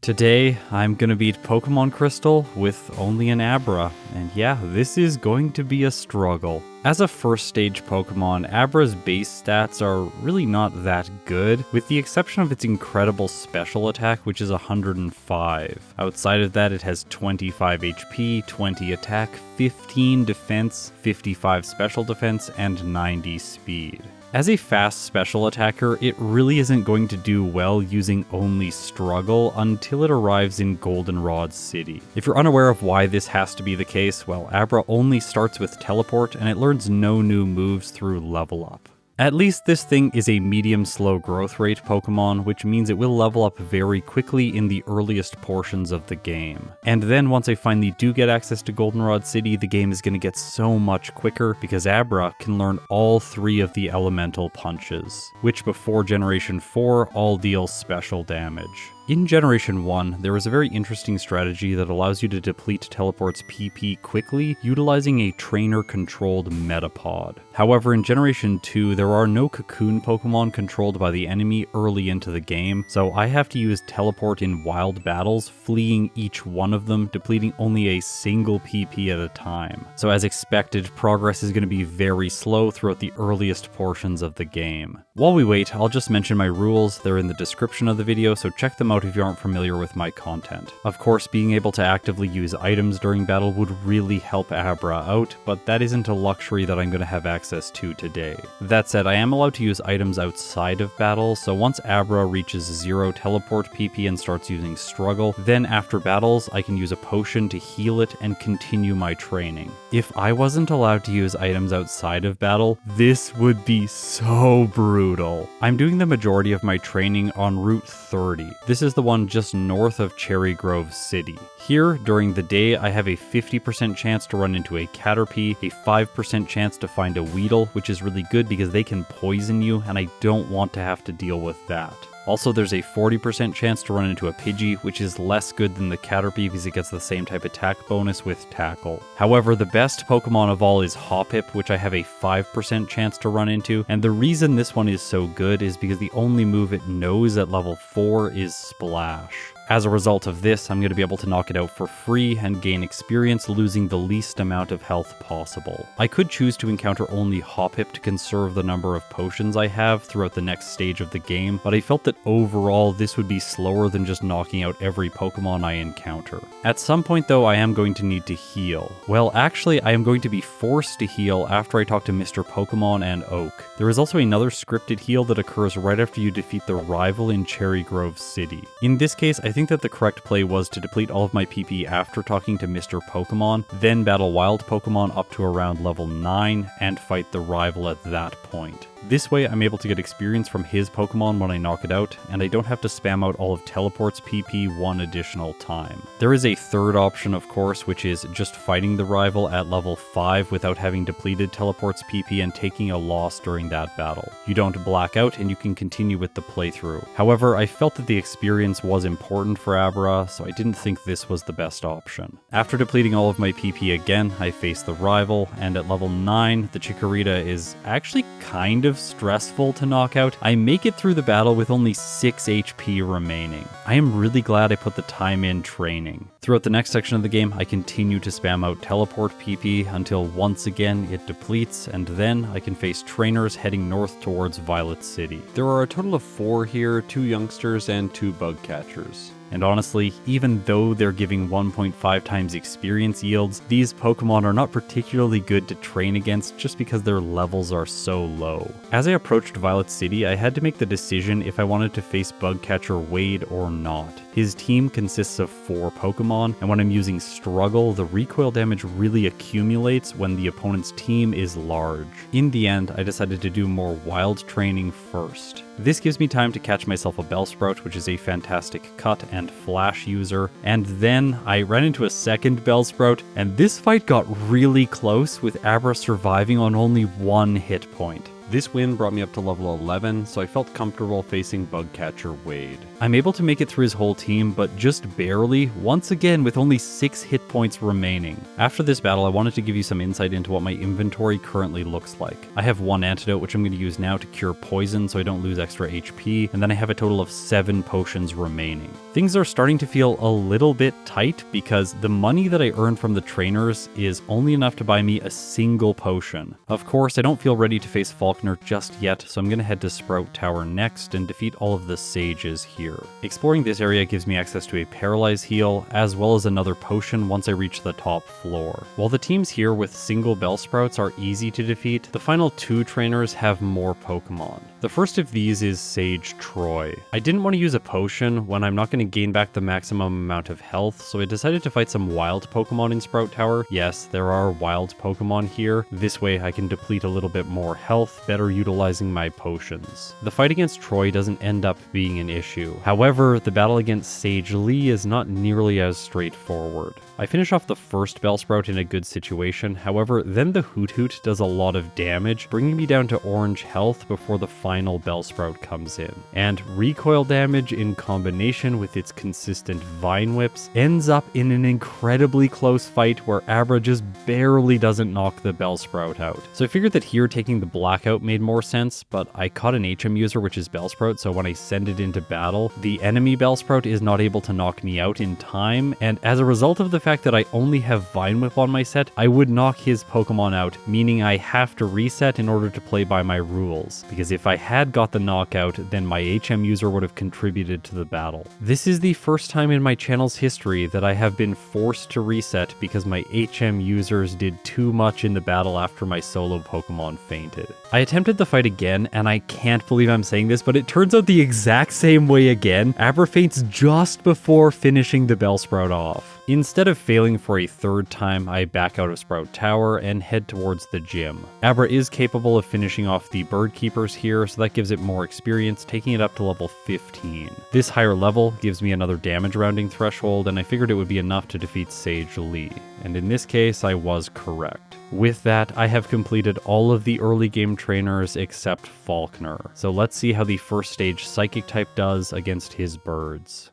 Today, I'm gonna beat Pokemon Crystal with only an Abra, and yeah, this is going to be a struggle. As a first stage Pokemon, Abra's base stats are really not that good, with the exception of its incredible special attack, which is 105. Outside of that, it has 25 HP, 20 attack, 15 defense, 55 special defense, and 90 speed. As a fast special attacker, it really isn't going to do well using only Struggle until it arrives in Goldenrod City. If you're unaware of why this has to be the case, well, Abra only starts with Teleport and it learns no new moves through Level Up. At least this thing is a medium slow growth rate Pokemon, which means it will level up very quickly in the earliest portions of the game. And then once I finally do get access to Goldenrod City, the game is going to get so much quicker because Abra can learn all 3 of the elemental punches, which before Generation 4 all deal special damage. In Generation 1, there is a very interesting strategy that allows you to deplete Teleport's PP quickly, utilizing a trainer-controlled Metapod. However, in Generation 2, there are no Cocoon Pokemon controlled by the enemy early into the game, so I have to use Teleport in wild battles, fleeing each one of them, depleting only a single PP at a time. So as expected, progress is going to be very slow throughout the earliest portions of the game. While we wait, I'll just mention my rules. They're in the description of the video, so check them out if you aren't familiar with my content. Of course, being able to actively use items during battle would really help Abra out, but that isn't a luxury that I'm going to have access to today. That said, I am allowed to use items outside of battle, so once Abra reaches 0 teleport PP and starts using Struggle, then after battles, I can use a potion to heal it and continue my training. If I wasn't allowed to use items outside of battle, this would be so brutal. I'm doing the majority of my training on Route 30. This is the one just north of Cherry Grove City. Here, during the day, I have a 50% chance to run into a Caterpie, a 5% chance to find a Weedle, which is really good because they can poison you, and I don't want to have to deal with that. Also, there's a 40% chance to run into a Pidgey, which is less good than the Caterpie because it gets the same type attack bonus with Tackle. However, the best Pokemon of all is Hoppip, which I have a 5% chance to run into, and the reason this one is so good is because the only move it knows at level 4 is Splash. As a result of this, I'm going to be able to knock it out for free and gain experience, losing the least amount of health possible. I could choose to encounter only Hoppip to conserve the number of potions I have throughout the next stage of the game, but I felt that overall this would be slower than just knocking out every Pokemon I encounter. At some point though, I am going to need to heal. Well, actually, I am going to be forced to heal after I talk to Mr. Pokemon and Oak. There is also another scripted heal that occurs right after you defeat the rival in Cherry Grove City. In this case, I think that the correct play was to deplete all of my PP after talking to Mr. Pokemon, then battle wild Pokemon up to around level 9 and fight the rival at that point. This way, I'm able to get experience from his Pokemon when I knock it out, and I don't have to spam out all of Teleport's PP one additional time. There is a third option, of course, which is just fighting the rival at level 5 without having depleted Teleport's PP and taking a loss during that battle. You don't black out, and you can continue with the playthrough. However, I felt that the experience was important for Abra, so I didn't think this was the best option. After depleting all of my PP again, I face the rival, and at level 9, the Chikorita is actually kind of stressful to knock out. I make it through the battle with only 6 HP remaining. I am really glad I put the time in training. Throughout the next section of the game, I continue to spam out Teleport PP until once again it depletes, and then I can face trainers heading north towards Violet City. There are a total of 4 here, 2 youngsters and 2 bug catchers. And honestly, even though they're giving 1.5 times experience yields, these Pokemon are not particularly good to train against just because their levels are so low. As I approached Violet City, I had to make the decision if I wanted to face Bugcatcher Wade or not. His team consists of 4 Pokemon, and when I'm using Struggle, the recoil damage really accumulates when the opponent's team is large. In the end, I decided to do more wild training first. This gives me time to catch myself a Bellsprout, which is a fantastic cut and flash user, and then I ran into a second Bellsprout, and this fight got really close with Abra surviving on only 1 hit point. This win brought me up to level 11, so I felt comfortable facing Bugcatcher Wade. I'm able to make it through his whole team, but just barely, once again with only 6 hit points remaining. After this battle, I wanted to give you some insight into what my inventory currently looks like. I have 1 antidote, which I'm going to use now to cure poison so I don't lose extra HP, and then I have a total of 7 potions remaining. Things are starting to feel a little bit tight because the money that I earned from the trainers is only enough to buy me a single potion. Of course, I don't feel ready to face Faulkner just yet, so I'm going to head to Sprout Tower next and defeat all of the sages here. Exploring this area gives me access to a Paralyze heal, as well as another potion once I reach the top floor. While the teams here with single Bellsprouts are easy to defeat, the final 2 trainers have more Pokemon. The first of these is Sage Troy. I didn't want to use a potion when I'm not going to gain back the maximum amount of health, so I decided to fight some wild Pokemon in Sprout Tower. Yes, there are wild Pokemon here. This way I can deplete a little bit more health, better utilizing my potions. The fight against Troy doesn't end up being an issue. However, the battle against Sage Lee is not nearly as straightforward. I finish off the first Bellsprout in a good situation, however, then the Hoot Hoot does a lot of damage, bringing me down to orange health before the final Bellsprout comes in. And recoil damage in combination with its consistent Vine Whips ends up in an incredibly close fight where Abra just barely doesn't knock the Bellsprout out. So I figured that here taking the Blackout made more sense, but I caught an HM user, which is Bellsprout, so when I send it into battle, the enemy Bellsprout is not able to knock me out in time, and as a result of the fact that I only have Vine Whip on my set, I would knock his Pokemon out, meaning I have to reset in order to play by my rules, because if I had got the knockout, then my HM user would have contributed to the battle. This is the first time in my channel's history that I have been forced to reset because my HM users did too much in the battle after my solo Pokemon fainted. I attempted the fight again, and I can't believe I'm saying this, but it turns out the exact same way again. Abra faints just before finishing the Bellsprout off. Instead of failing for a 3rd time, I back out of Sprout Tower and head towards the gym. Abra is capable of finishing off the Bird Keepers here, so that gives it more experience, taking it up to level 15. This higher level gives me another damage rounding threshold, and I figured it would be enough to defeat Sage Lee. And in this case, I was correct. With that, I have completed all of the early game trainers except Faulkner. So let's see how the first stage Psychic type does against his birds.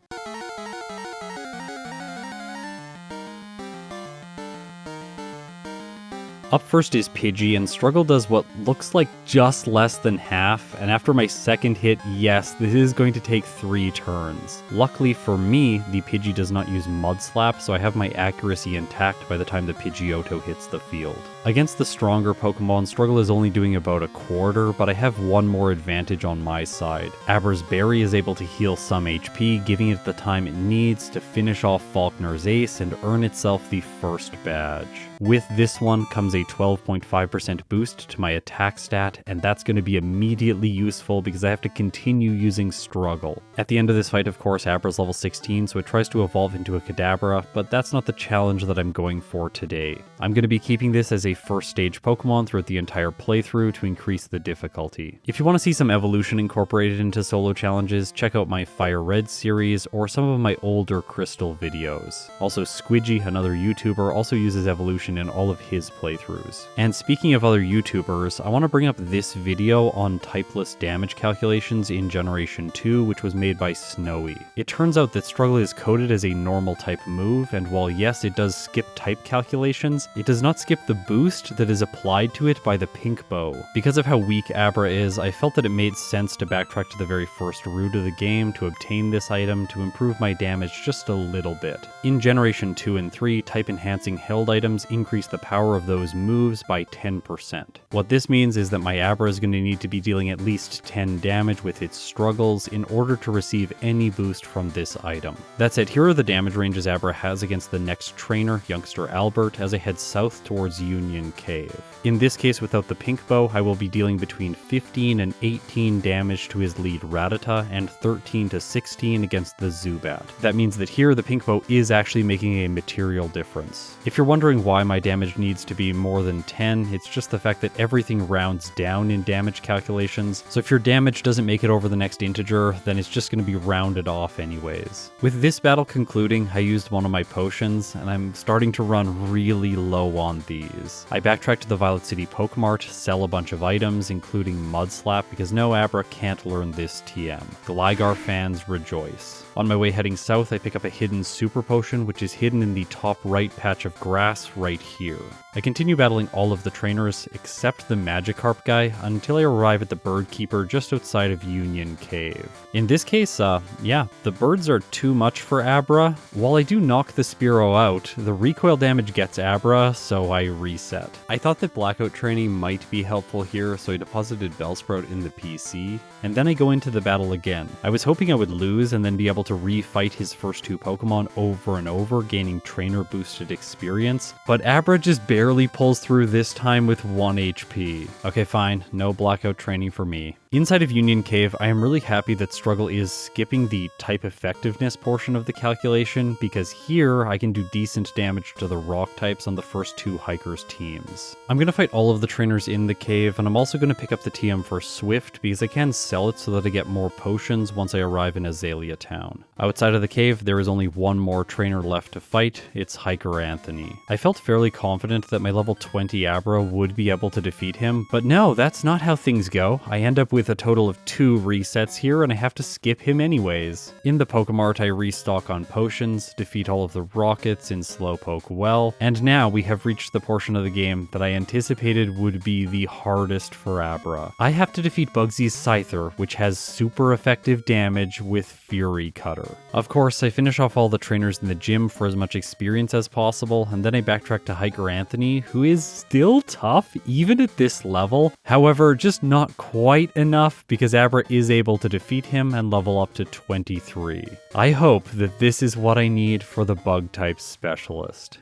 Up first is Pidgey, and Struggle does what looks like just less than half, and after my second hit, yes, this is going to take 3 turns. Luckily for me, the Pidgey does not use Mud Slap, so I have my accuracy intact by the time the Pidgeotto hits the field. Against the stronger Pokemon, Struggle is only doing about a quarter, but I have one more advantage on my side. Abra's Berry is able to heal some HP, giving it the time it needs to finish off Faulkner's Ace and earn itself the first badge. With this one comes a 12.5% boost to my attack stat, and that's going to be immediately useful because I have to continue using Struggle. At the end of this fight, of course, Abra's level 16, so it tries to evolve into a Kadabra, but that's not the challenge that I'm going for today. I'm going to be keeping this as a first stage Pokemon throughout the entire playthrough to increase the difficulty. If you want to see some evolution incorporated into solo challenges, check out my Fire Red series or some of my older Crystal videos. Also, Squidgy, another YouTuber, also uses evolution in all of his playthroughs. And speaking of other YouTubers, I want to bring up this video on typeless damage calculations in Generation 2, which was made by Snowy. It turns out that Struggle is coded as a normal type move, and while yes, it does skip type calculations, it does not skip the boost that is applied to it by the Pink Bow. Because of how weak Abra is, I felt that it made sense to backtrack to the very first route of the game to obtain this item to improve my damage just a little bit. In Generation 2 and 3, type enhancing held items increase the power of those moves by 10%. What this means is that my Abra is going to need to be dealing at least 10 damage with its struggles in order to receive any boost from this item. That said, here are the damage ranges Abra has against the next trainer, youngster Albert, as I head south towards Union Cave. In this case, without the Pink Bow, I will be dealing between 15 and 18 damage to his lead Rattata and 13 to 16 against the Zubat. That means that here the Pink Bow is actually making a material difference. If you're wondering why my damage needs to be more than 10, it's just the fact that everything rounds down in damage calculations, so if your damage doesn't make it over the next integer, then it's just going to be rounded off anyways. With this battle concluding, I used one of my potions, and I'm starting to run really low on these. I backtracked to the Violet City Pokemart, sell a bunch of items, including Mudslap, because no Abra can't learn this TM. Gligar fans rejoice. On my way heading south, I pick up a hidden super potion, which is hidden in the top right patch of grass right here. I continue battling all of the trainers except the Magikarp guy until I arrive at the Bird Keeper just outside of Union Cave. In this case, yeah, the birds are too much for Abra. While I do knock the Spearow out, the recoil damage gets Abra, so I reset. I thought that Blackout training might be helpful here, so I deposited Bellsprout in the PC, and then I go into the battle again. I was hoping I would lose and then be able to refight his first two Pokemon over and over, gaining trainer boosted experience, but Abra just barely pulls through this time with 1 HP. Okay, fine, no Blackout training for me. Inside of Union Cave, I am really happy that Struggle is skipping the type effectiveness portion of the calculation, because here I can do decent damage to the rock types on the first two Hikers teams. I'm going to fight all of the trainers in the cave, and I'm also going to pick up the TM for Swift, because I can sell it so that I get more potions once I arrive in Azalea Town. Outside of the cave, there is only one more trainer left to fight, it's Hiker Anthony. I felt fairly confident that my level 20 Abra would be able to defeat him, but no, that's not how things go. I end up with a total of 2 resets here, and I have to skip him anyways. In the Pokemart, I restock on potions, defeat all of the rockets in Slowpoke well, and now we have reached the portion of the game that I anticipated would be the hardest for Abra. I have to defeat Bugsy's Scyther, which has super effective damage with Fury Cutter. Of course, I finish off all the trainers in the gym for as much experience as possible, and then I backtrack to Hiker Anthony, who is still tough even at this level. However, just not quite enough because Abra is able to defeat him and level up to 23. I hope that this is what I need for the bug type specialist.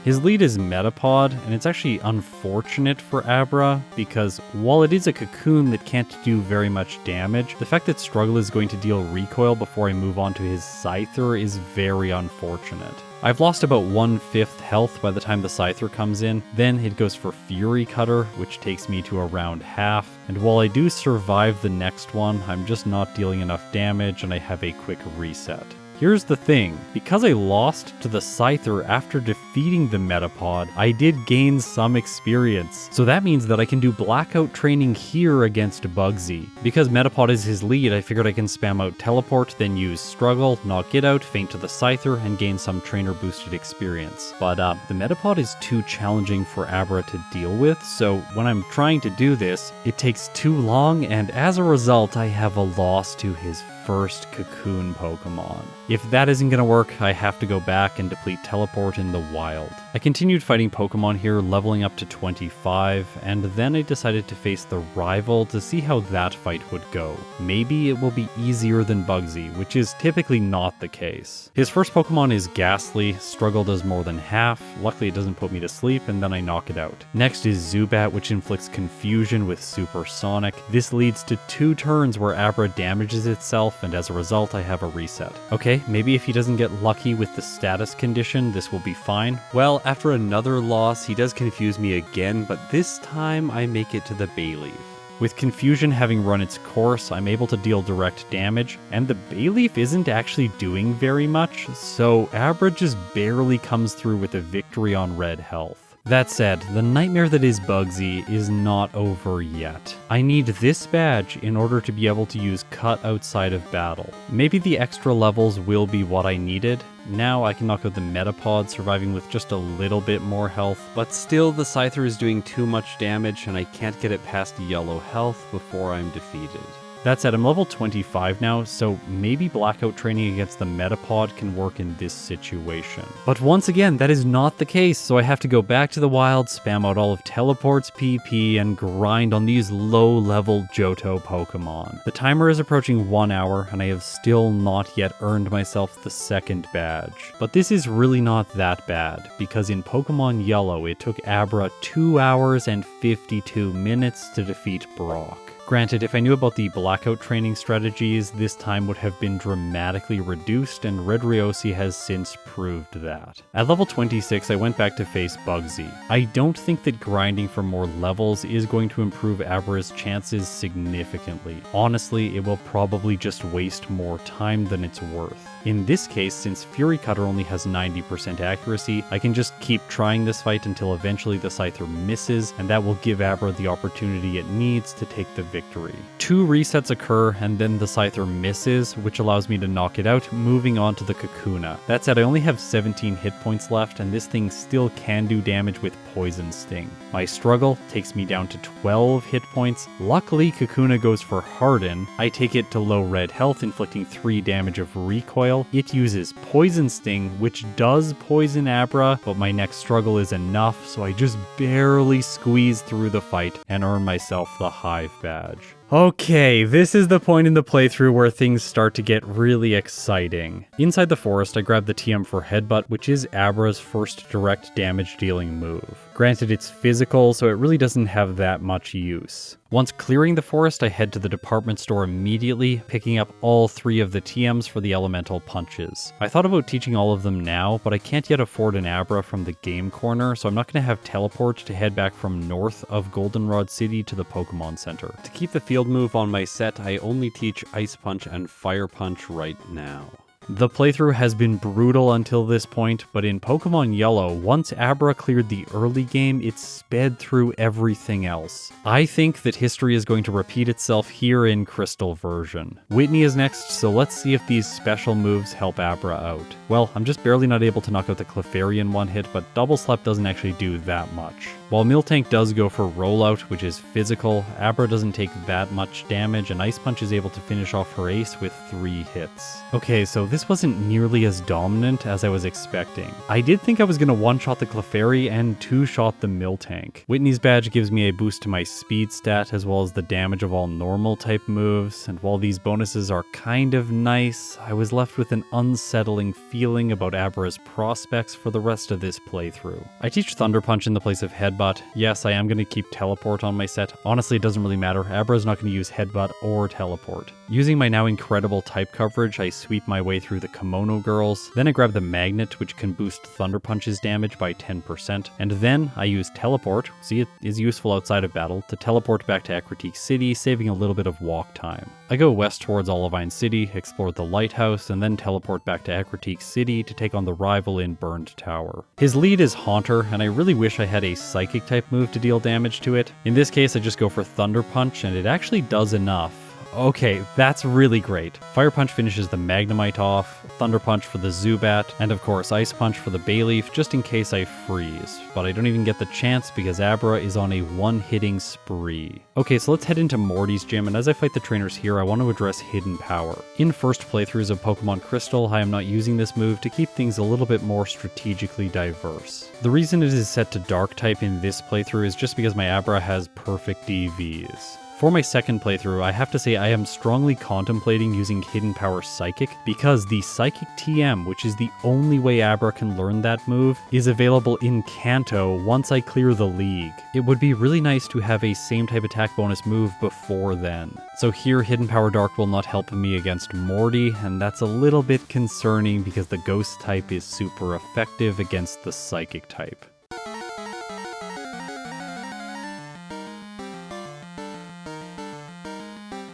His lead is Metapod, and it's actually unfortunate for Abra, because while it is a cocoon that can't do very much damage, the fact that Struggle is going to deal recoil before I move on to his Scyther is very unfortunate. I've lost about 1/5 health by the time the Scyther comes in, then it goes for Fury Cutter, which takes me to around half, and while I do survive the next one, I'm just not dealing enough damage and I have a quick reset. Here's the thing, because I lost to the Scyther after defeating the Metapod, I did gain some experience. So that means that I can do Blackout training here against Bugsy. Because Metapod is his lead, I figured I can spam out Teleport, then use Struggle, knock it out, feint to the Scyther, and gain some trainer boosted experience. But the Metapod is too challenging for Abra to deal with, so when I'm trying to do this, it takes too long, and as a result, I have a loss to his first cocoon Pokemon. If that isn't gonna work, I have to go back and deplete Teleport in the wild. I continued fighting Pokemon here, leveling up to 25, and then I decided to face the rival to see how that fight would go. Maybe it will be easier than Bugsy, which is typically not the case. His first Pokemon is Ghastly, Struggle does more than half, luckily it doesn't put me to sleep, and then I knock it out. Next is Zubat, which inflicts confusion with Supersonic. This leads to 2 turns where Abra damages itself, and as a result I have a reset. Okay, maybe if he doesn't get lucky with the status condition, this will be fine. Well, after another loss, he does confuse me again, but this time I make it to the Bayleaf. With Confusion having run its course, I'm able to deal direct damage, and the Bayleaf isn't actually doing very much, so Abra just barely comes through with a victory on red health. That said, the nightmare that is Bugsy is not over yet. I need this badge in order to be able to use Cut outside of battle. Maybe the extra levels will be what I needed. Now I can knock out the Metapod, surviving with just a little bit more health, but still the Scyther is doing too much damage and I can't get it past yellow health before I'm defeated. That said, I'm level 25 now, so maybe Blackout training against the Metapod can work in this situation. But once again, that is not the case, so I have to go back to the wild, spam out all of Teleport's PP, and grind on these low-level Johto Pokemon. The timer is approaching 1 hour, and I have still not yet earned myself the second badge. But this is really not that bad, because in Pokemon Yellow, it took Abra 2 hours and 52 minutes to defeat Brock. Granted, if I knew about the blackout training strategies, this time would have been dramatically reduced, and Red Ryosi has since proved that. At level 26, I went back to face Bugsy. I don't think that grinding for more levels is going to improve Abra's chances significantly. Honestly, it will probably just waste more time than it's worth. In this case, since Fury Cutter only has 90% accuracy, I can just keep trying this fight until eventually the Scyther misses, and that will give Abra the opportunity it needs to take the victory. 2 resets occur, and then the Scyther misses, which allows me to knock it out, moving on to the Kakuna. That said, I only have 17 hit points left, and this thing still can do damage with Poison Sting. My struggle takes me down to 12 hit points. Luckily, Kakuna goes for Harden. I take it to low red health, inflicting 3 damage of recoil. It uses Poison Sting, which does poison Abra, but my next struggle is enough, so I just barely squeeze through the fight and earn myself the Hive badge. Okay, this is the point in the playthrough where things start to get really exciting. Inside the forest, I grab the TM for Headbutt, which is Abra's first direct damage dealing move. Granted, it's physical, so it really doesn't have that much use. Once clearing the forest, I head to the department store immediately, picking up all 3 of the TMs for the elemental punches. I thought about teaching all of them now, but I can't yet afford an Abra from the game corner, so I'm not going to have teleport to head back from north of Goldenrod City to the Pokemon Center. To keep the field move on my set, I only teach Ice Punch and Fire Punch right now. The playthrough has been brutal until this point, but in Pokemon Yellow, once Abra cleared the early game, it sped through everything else. I think that history is going to repeat itself here in Crystal version. Whitney is next, so let's see if these special moves help Abra out. Well, I'm just barely not able to knock out the Clefairy in one hit, but Double Slap doesn't actually do that much. While Miltank does go for Rollout, which is physical, Abra doesn't take that much damage, and Ice Punch is able to finish off her ace with 3 hits. Okay, so this wasn't nearly as dominant as I was expecting. I did think I was going to one-shot the Clefairy and 2-shot the Miltank. Whitney's badge gives me a boost to my speed stat, as well as the damage of all normal type moves, and while these bonuses are kind of nice, I was left with an unsettling feeling about Abra's prospects for the rest of this playthrough. I teach Thunder Punch in the place of Headbutt. Yes, I am going to keep Teleport on my set. Honestly, it doesn't really matter. Abra's not going to use Headbutt or Teleport. Using my now incredible type coverage, I sweep my way through the Kimono Girls, then I grab the Magnet, which can boost Thunder Punch's damage by 10%, and then I use Teleport, see it is useful outside of battle, to teleport back to Akritique City, saving a little bit of walk time. I go west towards Olivine City, explore the lighthouse, and then teleport back to Akritique City to take on the rival in Burned Tower. His lead is Haunter, and I really wish I had a Psychic type move to deal damage to it. In this case, I just go for Thunder Punch, and it actually does enough. Okay, that's really great. Fire Punch finishes the Magnemite off, Thunder Punch for the Zubat, and of course Ice Punch for the Bayleaf just in case I freeze. But I don't even get the chance because Abra is on a one-hitting spree. Okay, so let's head into Morty's gym, and as I fight the trainers here, I want to address Hidden Power. In first playthroughs of Pokemon Crystal, I am not using this move to keep things a little bit more strategically diverse. The reason it is set to Dark type in this playthrough is just because my Abra has perfect DVs. For my second playthrough, I have to say I am strongly contemplating using Hidden Power Psychic because the Psychic TM, which is the only way Abra can learn that move, is available in Kanto once I clear the league. It would be really nice to have a same type attack bonus move before then. So here Hidden Power Dark will not help me against Morty, and that's a little bit concerning because the Ghost type is super effective against the Psychic type.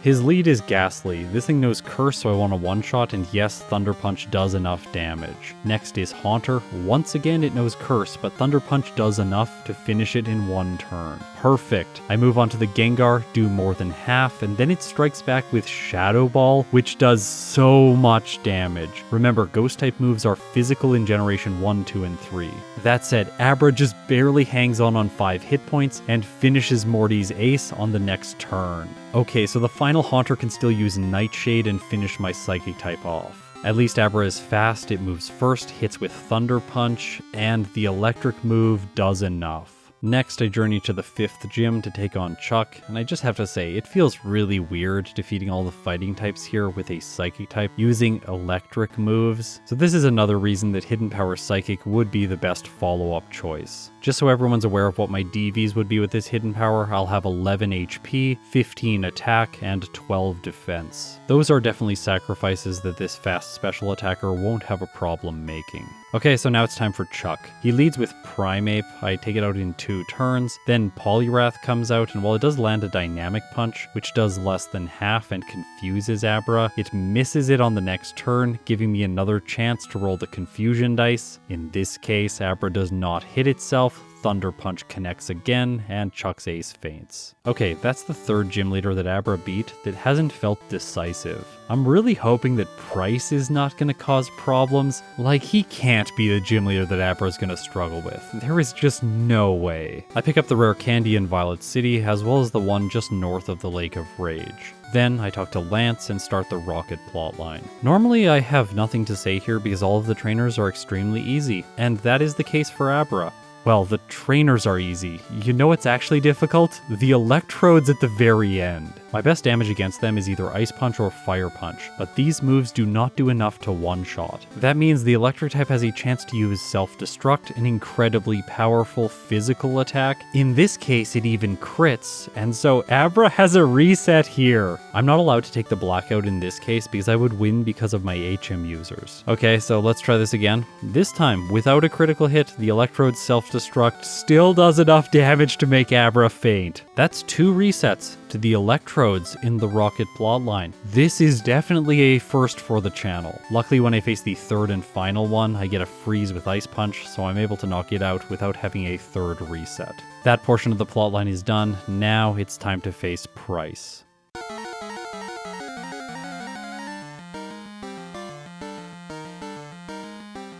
His lead is Ghastly. This thing knows Curse, so I want a one-shot, and yes, Thunder Punch does enough damage. Next is Haunter. Once again, it knows Curse, but Thunder Punch does enough to finish it in one turn. Perfect. I move on to the Gengar, do more than half, and then it strikes back with Shadow Ball, which does so much damage. Remember, Ghost-type moves are physical in Generation 1, 2, and 3. That said, Abra just barely hangs on 5 hit points and finishes Morty's ace on the next turn. Okay, so the final Haunter can still use Nightshade and finish my Psychic type off. At least Abra is fast, it moves first, hits with Thunder Punch, and the electric move does enough. Next, I journey to the 5th gym to take on Chuck, and I just have to say, it feels really weird defeating all the fighting types here with a Psychic type using electric moves. So this is another reason that Hidden Power Psychic would be the best follow-up choice. Just so everyone's aware of what my DVs would be with this Hidden Power, I'll have 11 HP, 15 attack, and 12 defense. Those are definitely sacrifices that this fast special attacker won't have a problem making. Okay, so now it's time for Chuck. He leads with Primeape. I take it out in 2 turns. Then Poliwrath comes out, and while it does land a Dynamic Punch, which does less than half and confuses Abra, it misses it on the next turn, giving me another chance to roll the Confusion dice. In this case, Abra does not hit itself. Thunder Punch connects again, and Chuck's ace faints. Okay, that's the 3rd gym leader that Abra beat that hasn't felt decisive. I'm really hoping that Price is not going to cause problems. Like, he can't be the gym leader that Abra is going to struggle with. There is just no way. I pick up the rare candy in Violet City, as well as the one just north of the Lake of Rage. Then I talk to Lance and start the Rocket plotline. Normally I have nothing to say here because all of the trainers are extremely easy, and that is the case for Abra. Well, the trainers are easy. You know what's actually difficult? The electrodes at the very end. My best damage against them is either Ice Punch or Fire Punch, but these moves do not do enough to one-shot. That means the electric type has a chance to use Self-Destruct, an incredibly powerful physical attack. In this case, it even crits, and so Abra has a reset here. I'm not allowed to take the Blackout in this case because I would win because of my HM users. Okay, so let's try this again. This time, without a critical hit, the electrode's Self-Destruct still does enough damage to make Abra faint. That's 2 resets to the electrodes in the Rocket plotline. This is definitely a first for the channel. Luckily, when I face the 3rd and final one, I get a freeze with Ice Punch, so I'm able to knock it out without having a 3rd reset. That portion of the plotline is done. Now it's time to face Price.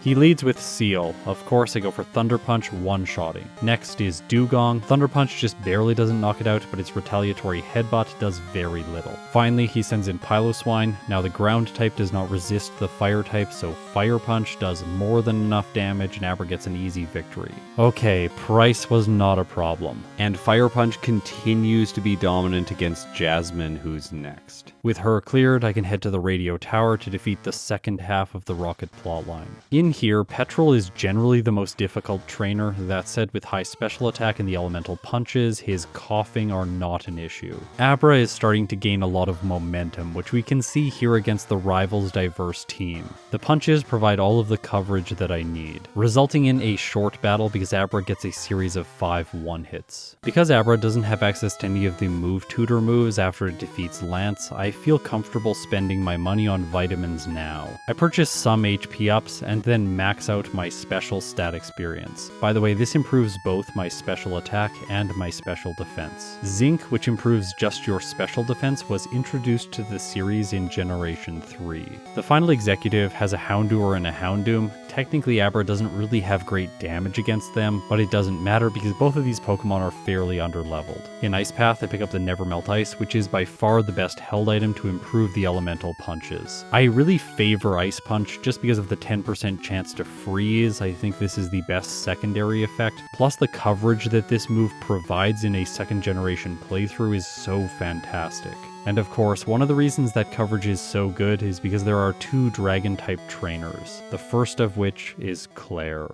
He leads with Seal. Of course, I go for Thunder Punch, one-shotting. Next is Dugong. Thunder Punch just barely doesn't knock it out, but its retaliatory headbutt does very little. Finally, he sends in Piloswine. Now the ground type does not resist the fire type, so Fire Punch does more than enough damage and Abra gets an easy victory. Okay, Price was not a problem. And Fire Punch continues to be dominant against Jasmine, who's next. With her cleared, I can head to the radio tower to defeat the 2nd half of the Rocket plotline. In here, Petrol is generally the most difficult trainer. That said, with high special attack and the elemental punches, his coughing are not an issue. Abra is starting to gain a lot of momentum, which we can see here against the rival's diverse team. The punches provide all of the coverage that I need, resulting in a short battle because Abra gets a series of 5 one-hits. Because Abra doesn't have access to any of the move tutor moves after it defeats Lance, I feel comfortable spending my money on vitamins now. I purchase some HP ups and then max out my special stat experience. By the way, this improves both my special attack and my special defense. Zinc, which improves just your special defense, was introduced to the series in Generation 3. The final executive has a Houndour and a Houndoom. Technically, Abra doesn't really have great damage against them, but it doesn't matter because both of these Pokemon are fairly underleveled. In Ice Path, I pick up the Nevermelt Ice, which is by far the best held item to improve the elemental punches. I really favor Ice Punch just because of the 10% chance to freeze. I think this is the best secondary effect. Plus the coverage that this move provides in a 2nd generation playthrough is so fantastic. And of course, one of the reasons that coverage is so good is because there are 2 Dragon-type trainers, the first of which is Claire.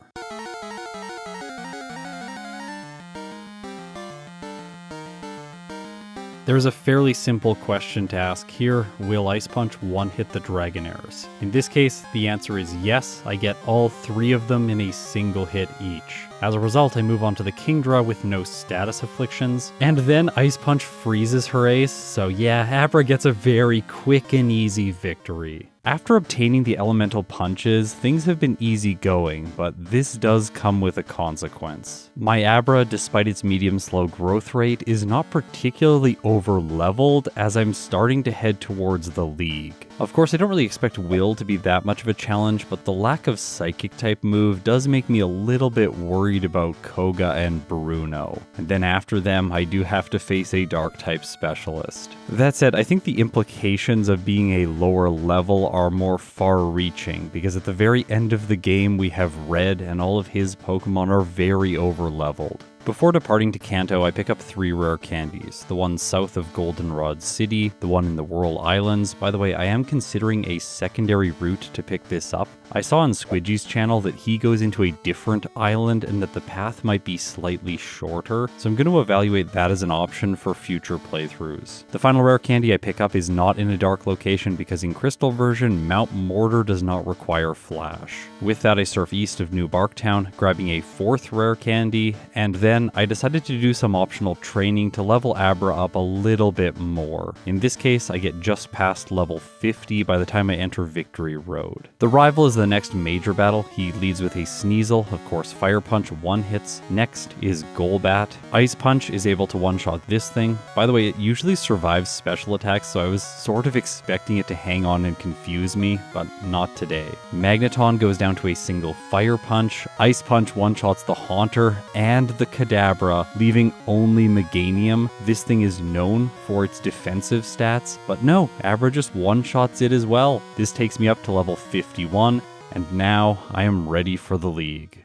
There's a fairly simple question to ask here: will Ice Punch one-hit the Dragonairs? In this case, the answer is yes. I get all 3 of them in a single hit each. As a result, I move on to the Kingdra with no status afflictions, and then Ice Punch freezes her ace, so yeah, Abra gets a very quick and easy victory. After obtaining the elemental punches, things have been easy going, but this does come with a consequence. My Abra, despite its medium-slow growth rate, is not particularly over-leveled as I'm starting to head towards the League. Of course, I don't really expect Will to be that much of a challenge, but the lack of Psychic-type move does make me a little bit worried about Koga and Bruno. And then after them, I do have to face a Dark-type specialist. That said, I think the implications of being a lower level are more far-reaching, because at the very end of the game we have Red, and all of his Pokemon are very over-leveled. Before departing to Kanto, I pick up 3 rare candies. The one south of Goldenrod City, the one in the Whirl Islands. By the way, I am considering a secondary route to pick this up. I saw on Squidgy's channel that he goes into a different island and that the path might be slightly shorter, so I'm going to evaluate that as an option for future playthroughs. The final rare candy I pick up is not in a dark location because in Crystal version, Mount Mortar does not require flash. With that, I surf east of New Barktown, grabbing a 4th rare candy, and then I decided to do some optional training to level Abra up a little bit more. In this case, I get just past level 50 by the time I enter Victory Road. The rival is the next major battle. He leads with a Sneasel, of course Fire Punch 1 hits. Next is Golbat. Ice Punch is able to one-shot this thing. By the way, it usually survives special attacks, so I was sort of expecting it to hang on and confuse me, but not today. Magneton goes down to a single Fire Punch. Ice Punch one-shots the Haunter and the Kadabra, leaving only Meganium. This thing is known for its defensive stats, but no, Abra just one-shots it as well. This takes me up to level 51, and now I am ready for the league.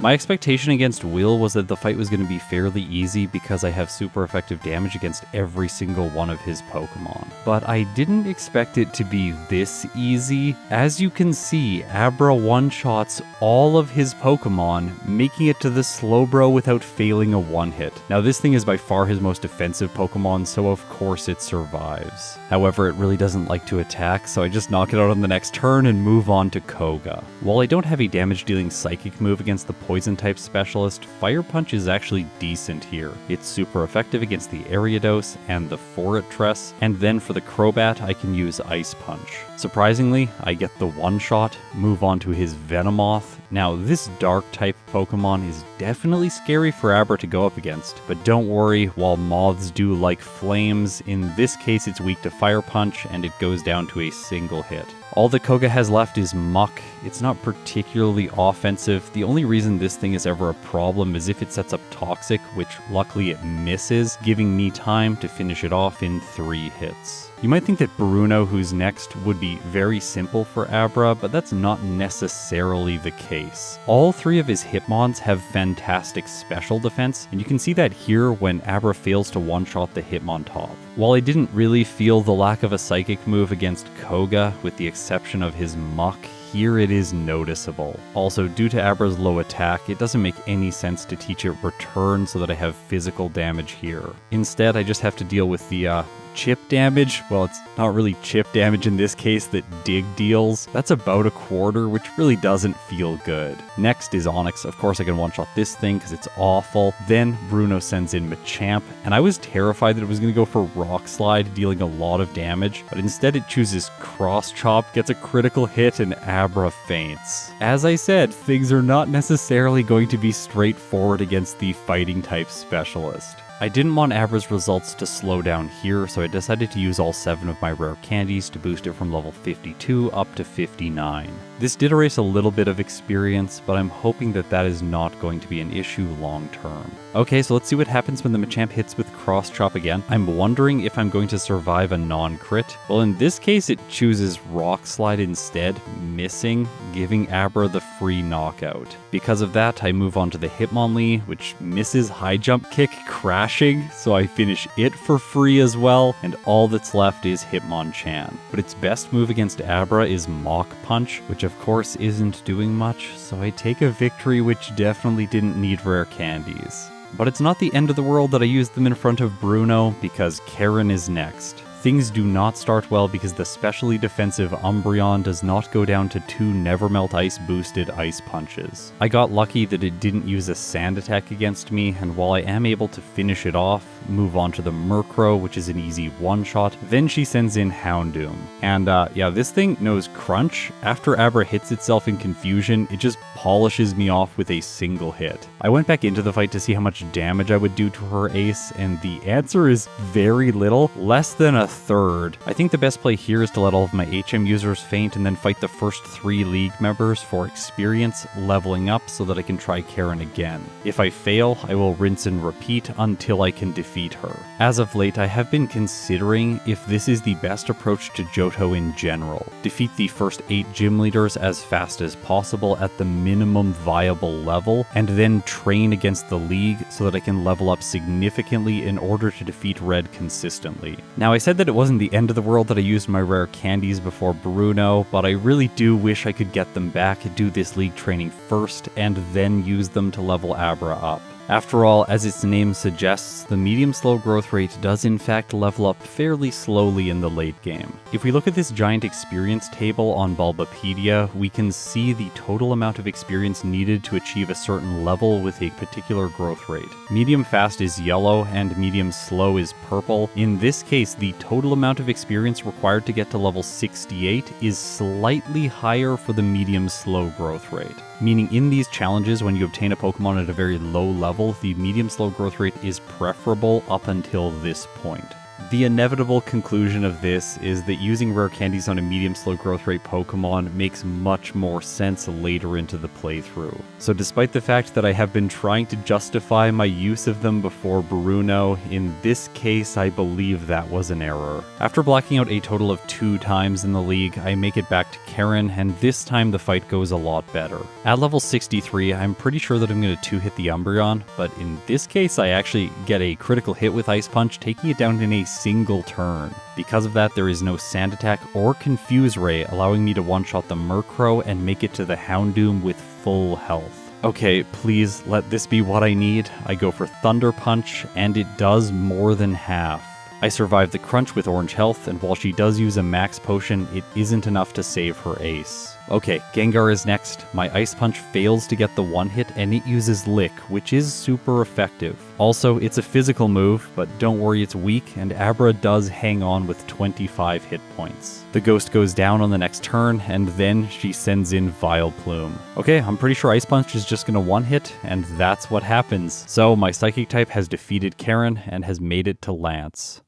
My expectation against Will was that the fight was going to be fairly easy because I have super effective damage against every single one of his Pokemon. But I didn't expect it to be this easy. As you can see, Abra one-shots all of his Pokemon, making it to the Slowbro without failing a one-hit. Now this thing is by far his most defensive Pokemon, so of course it survives. However, it really doesn't like to attack, so I just knock it out on the next turn and move on to Koga. While I don't have a damage-dealing Psychic move against the Poison-type specialist, Fire Punch is actually decent here. It's super effective against the Ariados and the Fortress, and then for the Crobat I can use Ice Punch. Surprisingly, I get the one-shot, move on to his Venomoth. Now this Dark-type Pokemon is definitely scary for Abra to go up against, but don't worry, while moths do like flames, in this case it's weak to Fire Punch and it goes down to a single hit. All that Koga has left is Muck. It's not particularly offensive. The only reason this thing is ever a problem is if it sets up Toxic, which luckily it misses, giving me time to finish it off in 3 hits. You might think that Bruno, who's next, would be very simple for Abra, but that's not necessarily the case. All 3 of his Hitmons have fantastic special defense, and you can see that here when Abra fails to one-shot the Hitmontop. While I didn't really feel the lack of a Psychic move against Koga, with the exception of his Muck, here it is noticeable. Also, due to Abra's low attack, it doesn't make any sense to teach it Return so that I have physical damage here. Instead, I just have to deal with the chip damage. Well, it's not really chip damage in this case that Dig deals. That's about a quarter, which really doesn't feel good. Next is Onix. Of course, I can one-shot this thing because it's awful. Then Bruno sends in Machamp, and I was terrified that it was going to go for Rock Slide, dealing a lot of damage, but instead it chooses Cross Chop, gets a critical hit, and Abra faints. As I said, things are not necessarily going to be straightforward against the fighting type specialist. I didn't want Abra's results to slow down here, so I decided to use all 7 of my rare candies to boost it from level 52 up to 59. This did erase a little bit of experience, but I'm hoping that that is not going to be an issue long term. Okay, so let's see what happens when the Machamp hits with Cross Chop again. I'm wondering if I'm going to survive a non-crit. Well, in this case, it chooses Rock Slide instead, missing, giving Abra the free knockout. Because of that, I move on to the Hitmonlee, which misses High Jump Kick, crashing, so I finish it for free as well, and all that's left is Hitmonchan. But its best move against Abra is Mach Punch, which of course isn't doing much, so I take a victory which definitely didn't need rare candies. But it's not the end of the world that I used them in front of Bruno, because Karen is next. Things do not start well because the specially defensive Umbreon does not go down to 2 Nevermelt Ice boosted Ice Punches. I got lucky that it didn't use a Sand attack against me, and while I am able to finish it off, move on to the Murkrow, which is an easy one-shot, then she sends in Houndoom. And yeah, this thing knows Crunch. After Abra hits itself in confusion, it just polishes me off with a single hit. I went back into the fight to see how much damage I would do to her ace, and the answer is very little, less than a third. I think the best play here is to let all of my HM users faint and then fight the first 3 league members for experience leveling up so that I can try Karen again. If I fail, I will rinse and repeat until I can defeat her. As of late, I have been considering if this is the best approach to Johto in general. Defeat the first 8 gym leaders as fast as possible at the minimum viable level, and then train against the league so that I can level up significantly in order to defeat Red consistently. Now, I said that it wasn't the end of the world that I used my rare candies before Bruno, but I really do wish I could get them back, do this league training first, and then use them to level Abra up. After all, as its name suggests, the medium-slow growth rate does in fact level up fairly slowly in the late game. If we look at this giant experience table on Bulbapedia, we can see the total amount of experience needed to achieve a certain level with a particular growth rate. Medium fast is yellow and medium slow is purple. In this case, the total amount of experience required to get to level 68 is slightly higher for the medium slow growth rate. Meaning in these challenges, when you obtain a Pokemon at a very low level, the medium slow growth rate is preferable up until this point. The inevitable conclusion of this is that using rare candies on a medium slow growth rate Pokemon makes much more sense later into the playthrough. So despite the fact that I have been trying to justify my use of them before Bruno, in this case I believe that was an error. After blacking out a total of 2 times in the league, I make it back to Karen, and this time the fight goes a lot better. At level 63, I'm pretty sure that I'm going to 2-hit the Umbreon, but in this case I actually get a critical hit with Ice Punch, taking it down in a single turn. Because of that, there is no Sand Attack or Confuse Ray, allowing me to one-shot the Murkrow and make it to the Houndoom with full health. Okay, please let this be what I need. I go for Thunder Punch, and it does more than half. I survive the crunch with orange health, and while she does use a max potion, it isn't enough to save her ace. Okay, Gengar is next. My Ice Punch fails to get the 1-hit, and it uses Lick, which is super effective. Also, it's a physical move, but don't worry, it's weak, and Abra does hang on with 25 hit points. The Ghost goes down on the next turn, and then she sends in Vileplume. Okay, I'm pretty sure Ice Punch is just gonna 1-hit, and that's what happens. So my Psychic type has defeated Karen and has made it to Lance.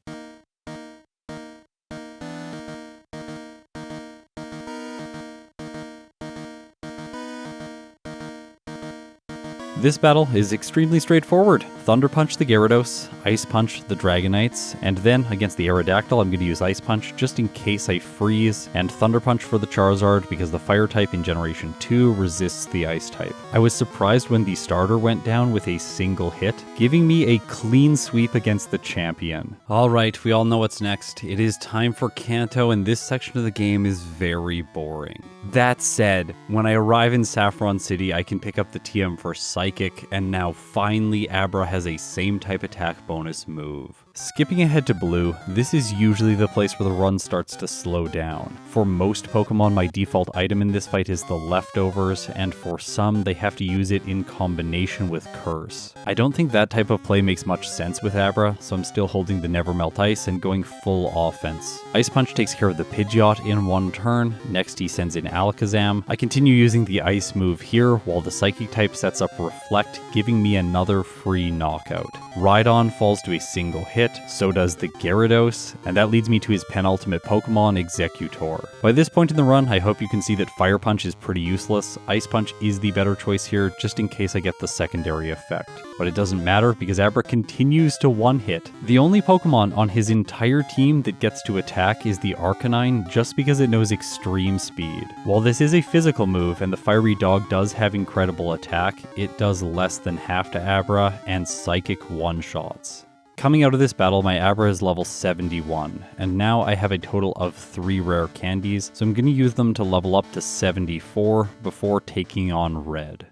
This battle is extremely straightforward. Thunder Punch the Gyarados, Ice Punch the Dragonites, and then against the Aerodactyl I'm going to use Ice Punch just in case I freeze, and Thunder Punch for the Charizard because the Fire type in Generation 2 resists the Ice type. I was surprised when the starter went down with a single hit, giving me a clean sweep against the champion. Alright, we all know what's next. It is time for Kanto, and this section of the game is very boring. That said, when I arrive in Saffron City, I can pick up the TM for Psychic, and now finally Abra has a same type attack bonus move. Skipping ahead to Blue, this is usually the place where the run starts to slow down. For most Pokemon, my default item in this fight is the Leftovers, and for some, they have to use it in combination with Curse. I don't think that type of play makes much sense with Abra, so I'm still holding the Never Melt Ice and going full offense. Ice Punch takes care of the Pidgeot in 1 turn, next he sends in Alakazam. I continue using the Ice move here, while the Psychic type sets up Reflect, giving me another free knockout. Rhydon falls to a single hit, so does the Gyarados, and that leads me to his penultimate Pokemon, Executor. By this point in the run, I hope you can see that Fire Punch is pretty useless. Ice Punch is the better choice here, just in case I get the secondary effect. But it doesn't matter, because Abra continues to 1-hit. The only Pokemon on his entire team that gets to attack is the Arcanine, just because it knows extreme speed. While this is a physical move, and the Fiery Dog does have incredible attack, it does less than half to Abra, and Psychic one-shots. Coming out of this battle, my Abra is level 71, and now I have a total of 3 rare candies, so I'm going to use them to level up to 74 before taking on Red.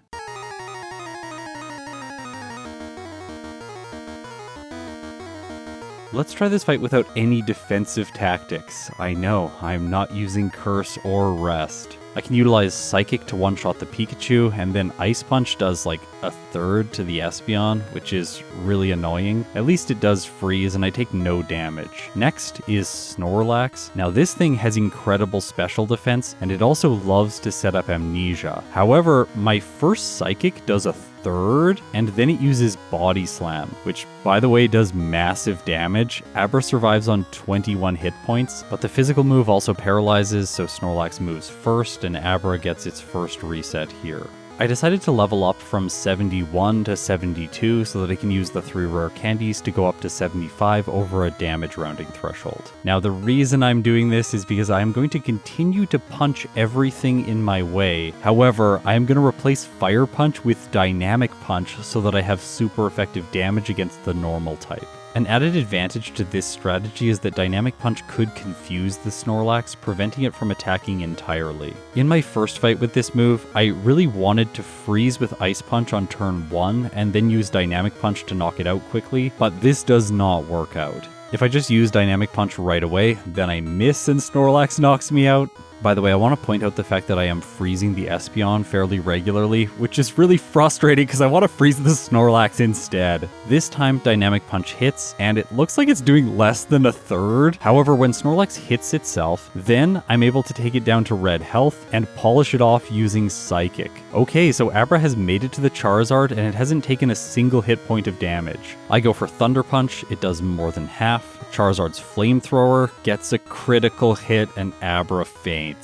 Let's try this fight without any defensive tactics. I know, I'm not using Curse or Rest. I can utilize Psychic to one-shot the Pikachu, and then Ice Punch does like a third to the Espeon, which is really annoying. At least it does freeze, and I take no damage. Next is Snorlax. Now this thing has incredible special defense, and it also loves to set up Amnesia. However, my first Psychic does a third, and then it uses Body Slam, which by the way does massive damage. Abra survives on 21 hit points, but the physical move also paralyzes, so Snorlax moves first and Abra gets its first reset here. I decided to level up from 71 to 72 so that I can use the 3 rare candies to go up to 75 over a damage rounding threshold. Now the reason I'm doing this is because I am going to continue to punch everything in my way. However, I am going to replace Fire Punch with Dynamic Punch so that I have super effective damage against the normal type. An added advantage to this strategy is that Dynamic Punch could confuse the Snorlax, preventing it from attacking entirely. In my first fight with this move, I really wanted to freeze with Ice Punch on turn 1 and then use Dynamic Punch to knock it out quickly, but this does not work out. If I just use Dynamic Punch right away, then I miss and Snorlax knocks me out. By the way, I want to point out the fact that I am freezing the Espeon fairly regularly, which is really frustrating because I want to freeze the Snorlax instead. This time, Dynamic Punch hits, and it looks like it's doing less than a third. However, when Snorlax hits itself, then I'm able to take it down to red health and polish it off using Psychic. Okay, so Abra has made it to the Charizard, and it hasn't taken a single hit point of damage. I go for Thunder Punch, it does more than half. Charizard's Flamethrower gets a critical hit, and Abra faints.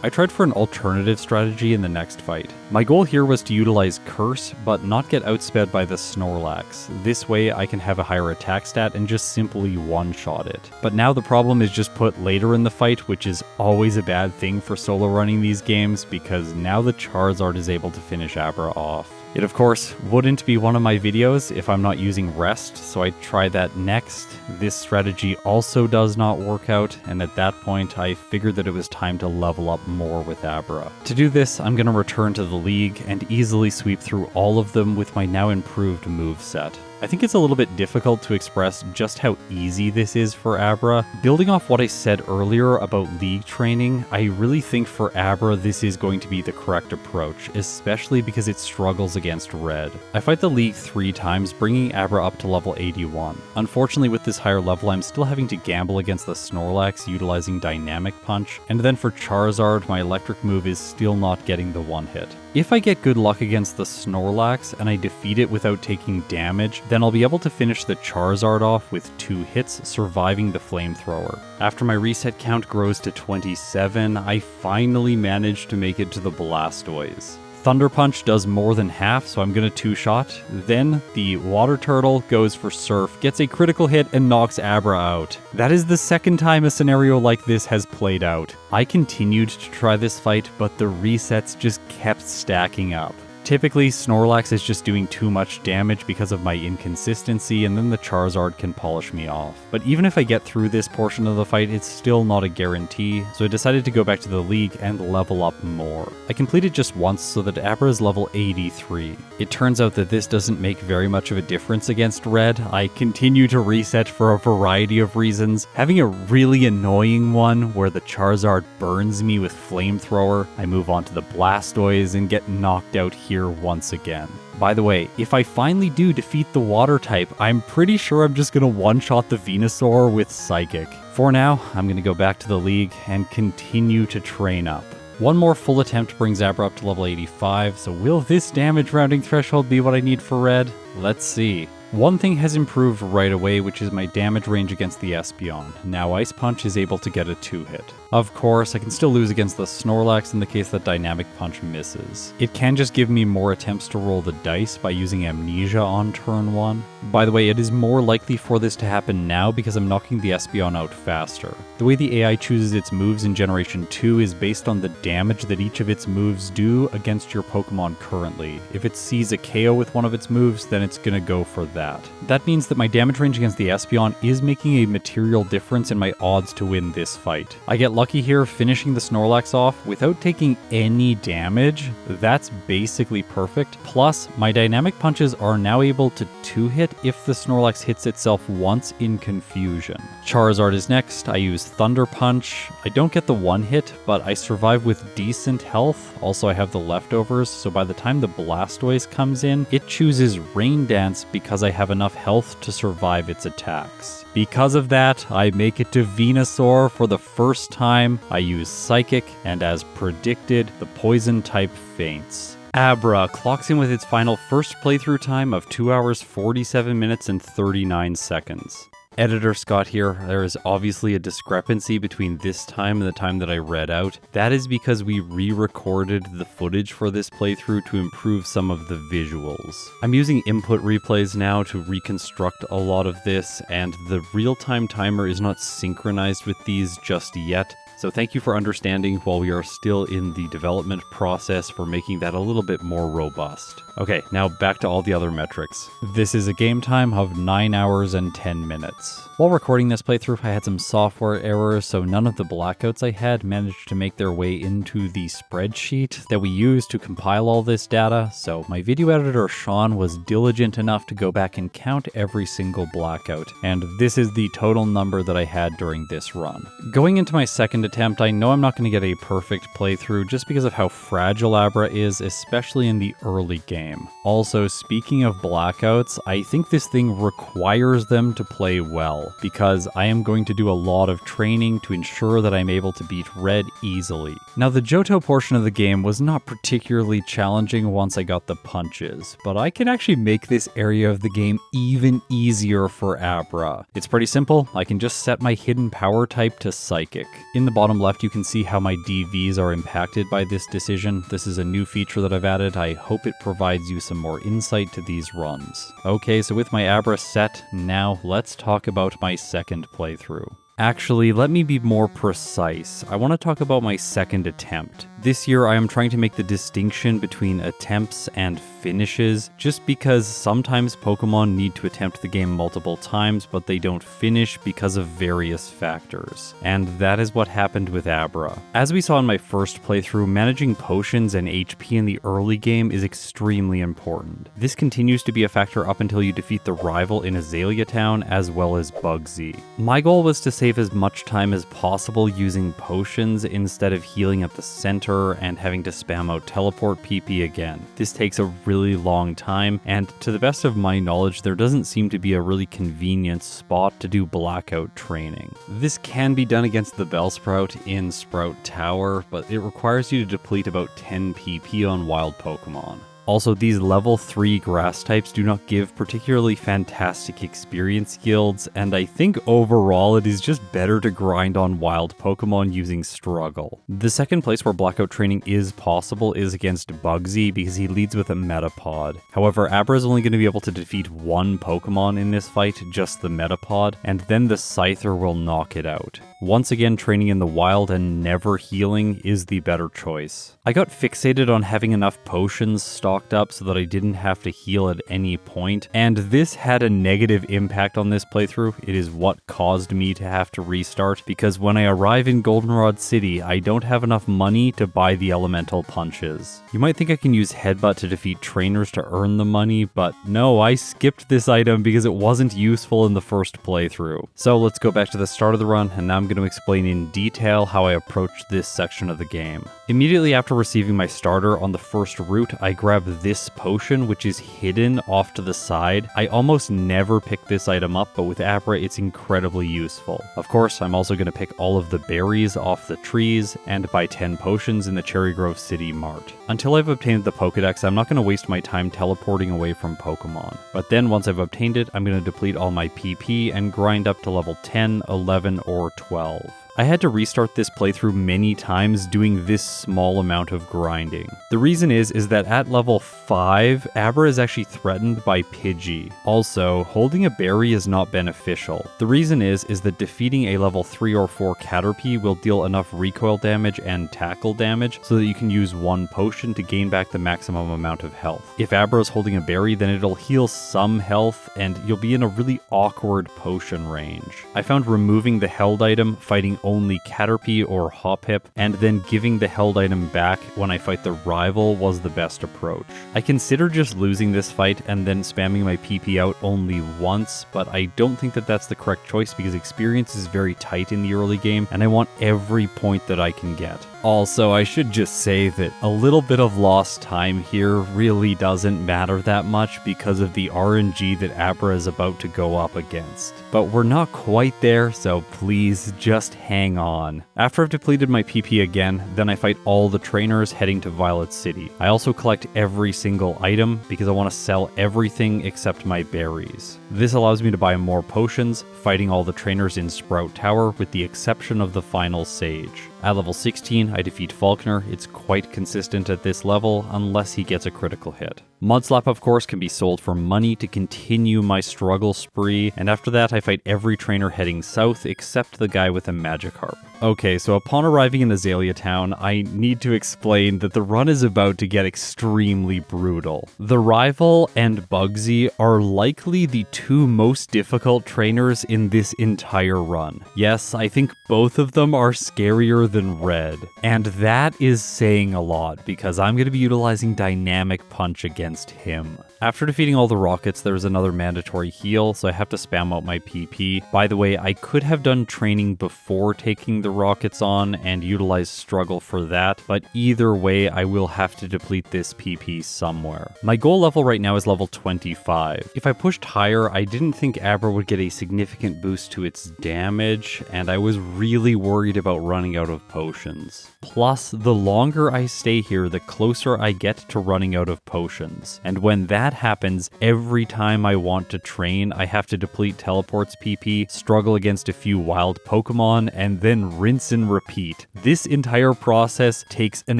I tried for an alternative strategy in the next fight. My goal here was to utilize Curse, but not get outsped by the Snorlax. This way I can have a higher attack stat and just simply one-shot it. But now the problem is just put later in the fight, which is always a bad thing for solo running these games, because now the Charizard is able to finish Abra off. It of course wouldn't be one of my videos if I'm not using Rest, so I try that next. This strategy also does not work out, and at that point I figured that it was time to level up more with Abra. To do this, I'm going to return to the league and easily sweep through all of them with my now improved moveset. I think it's a little bit difficult to express just how easy this is for Abra. Building off what I said earlier about league training, I really think for Abra this is going to be the correct approach, especially because it struggles against Red. I fight the league 3 times, bringing Abra up to level 81. Unfortunately, with this higher level, I'm still having to gamble against the Snorlax utilizing Dynamic Punch, and then for Charizard, my electric move is still not getting the one hit. If I get good luck against the Snorlax and I defeat it without taking damage, then I'll be able to finish the Charizard off with 2 hits, surviving the Flamethrower. After my reset count grows to 27, I finally manage to make it to the Blastoise. Thunder Punch does more than half, so I'm gonna 2-shot. Then the Water Turtle goes for Surf, gets a critical hit, and knocks Abra out. That is the second time a scenario like this has played out. I continued to try this fight, but the resets just kept stacking up. Typically, Snorlax is just doing too much damage because of my inconsistency, and then the Charizard can polish me off. But even if I get through this portion of the fight, it's still not a guarantee, so I decided to go back to the league and level up more. I completed just once so that Abra is level 83. It turns out that this doesn't make very much of a difference against Red. I continue to reset for a variety of reasons. Having a really annoying one where the Charizard burns me with Flamethrower, I move on to the Blastoise and get knocked out here once again. By the way, if I finally do defeat the water type, I'm pretty sure I'm just gonna one-shot the Venusaur with Psychic. For now, I'm gonna go back to the league and continue to train up. One more full attempt brings Abra up to level 85, so will this damage rounding threshold be what I need for Red? Let's see. One thing has improved right away, which is my damage range against the Espeon. Now Ice Punch is able to get a 2-hit. Of course, I can still lose against the Snorlax in the case that Dynamic Punch misses. It can just give me more attempts to roll the dice by using Amnesia on turn 1. By the way, it is more likely for this to happen now because I'm knocking the Espeon out faster. The way the AI chooses its moves in Generation 2 is based on the damage that each of its moves do against your Pokemon currently. If it sees a KO with one of its moves, then it's gonna go for that. That means that my damage range against the Espeon is making a material difference in my odds to win this fight. I get lucky here finishing the Snorlax off without taking any damage. That's basically perfect. Plus, my Dynamic Punches are now able to 2-hit dead if the Snorlax hits itself once in confusion. Charizard is next. I use Thunder Punch. I don't get the one hit, but I survive with decent health. Also, I have the leftovers, so by the time the Blastoise comes in, it chooses Rain Dance because I have enough health to survive its attacks. Because of that, I make it to Venusaur for the first time. I use Psychic, and as predicted, the Poison type faints. Abra clocks in with its final first playthrough time of 2 hours, 47 minutes, and 39 seconds. Editor Scott here. There is obviously a discrepancy between this time and the time that I read out. That is because we re-recorded the footage for this playthrough to improve some of the visuals. I'm using input replays now to reconstruct a lot of this, and the real-time timer is not synchronized with these just yet. So thank you for understanding while we are still in the development process for making that a little bit more robust. Okay, now back to all the other metrics. This is a game time of 9 hours and 10 minutes. While recording this playthrough, I had some software errors, so none of the blackouts I had managed to make their way into the spreadsheet that we use to compile all this data, so my video editor Sean was diligent enough to go back and count every single blackout, and this is the total number that I had during this run. Going into my second attempt, I know I'm not going to get a perfect playthrough just because of how fragile Abra is, especially in the early game. Also, speaking of blackouts, I think this thing requires them to play well, because I am going to do a lot of training to ensure that I'm able to beat Red easily. Now, the Johto portion of the game was not particularly challenging once I got the punches, but I can actually make this area of the game even easier for Abra. It's pretty simple. I can just set my hidden power type to Psychic. In the bottom left, you can see how my DVs are impacted by this decision. This is a new feature that I've added. I hope it provides you some more insight to these runs. Okay, so with my Abra set, now let's talk about my second playthrough. Actually, let me be more precise. I want to talk about my second attempt. This year, I am trying to make the distinction between attempts and finishes, just because sometimes Pokemon need to attempt the game multiple times, but they don't finish because of various factors. And that is what happened with Abra. As we saw in my first playthrough, managing potions and HP in the early game is extremely important. This continues to be a factor up until you defeat the rival in Azalea Town, as well as Bugsy. My goal was to save as much time as possible using potions instead of healing at the center and having to spam out teleport PP again. This takes a really long time, and to the best of my knowledge, there doesn't seem to be a really convenient spot to do blackout training. This can be done against the Bellsprout in Sprout Tower, but it requires you to deplete about 10 PP on wild Pokemon. Also, these level 3 grass types do not give particularly fantastic experience yields, and I think overall it is just better to grind on wild Pokemon using Struggle. The second place where blackout training is possible is against Bugsy because he leads with a Metapod. However, Abra is only going to be able to defeat one Pokemon in this fight, just the Metapod, and then the Scyther will knock it out. Once again, training in the wild and never healing is the better choice. I got fixated on having enough potions stocked up so that I didn't have to heal at any point, and this had a negative impact on this playthrough. It is what caused me to have to restart, because when I arrive in Goldenrod City, I don't have enough money to buy the elemental punches. You might think I can use Headbutt to defeat trainers to earn the money, but no, I skipped this item because it wasn't useful in the first playthrough. So let's go back to the start of the run, and now I'm going to explain in detail how I approached this section of the game. Immediately after receiving my starter on the first route, I grab this potion, which is hidden off to the side. I almost never pick this item up, but with Abra, it's incredibly useful. Of course, I'm also going to pick all of the berries off the trees and buy 10 potions in the Cherry Grove City Mart. Until I've obtained the Pokedex, I'm not going to waste my time teleporting away from Pokemon. But then once I've obtained it, I'm going to deplete all my PP and grind up to level 10, 11, or 12. I had to restart this playthrough many times doing this small amount of grinding. The reason is that at level 5, Abra is actually threatened by Pidgey. Also, holding a berry is not beneficial. The reason is that defeating a level 3 or 4 Caterpie will deal enough recoil damage and tackle damage so that you can use one potion to gain back the maximum amount of health. If Abra is holding a berry, then it'll heal some health and you'll be in a really awkward potion range. I found removing the held item, fighting only Caterpie or Hoppip, and then giving the held item back when I fight the rival was the best approach. I consider just losing this fight and then spamming my PP out only once, but I don't think that that's the correct choice because experience is very tight in the early game, and I want every point that I can get. Also, I should just say that a little bit of lost time here really doesn't matter that much because of the RNG that Abra is about to go up against. But we're not quite there, so please just hang on. After I've depleted my PP again, then I fight all the trainers heading to Violet City. I also collect every single item because I want to sell everything except my berries. This allows me to buy more potions, fighting all the trainers in Sprout Tower with the exception of the final Sage. At level 16, I defeat Falconer. It's quite consistent at this level, unless he gets a critical hit. Mudslap, of course, can be sold for money to continue my struggle spree, and after that I fight every trainer heading south except the guy with a Magikarp. Okay, so upon arriving in Azalea Town, I need to explain that the run is about to get extremely brutal. The Rival and Bugsy are likely the two most difficult trainers in this entire run. Yes, I think both of them are scarier than Red, and that is saying a lot because I'm going to be utilizing Dynamic Punch against him. After defeating all the rockets, there's another mandatory heal, so I have to spam out my PP. By the way, I could have done training before taking the rockets on and utilized struggle for that, but either way, I will have to deplete this PP somewhere. My goal level right now is level 25. If I pushed higher, I didn't think Abra would get a significant boost to its damage, and I was really worried about running out of potions. Plus, the longer I stay here, the closer I get to running out of potions. And when that happens, every time I want to train, I have to deplete Teleport's PP, struggle against a few wild Pokemon, and then rinse and repeat. This entire process takes an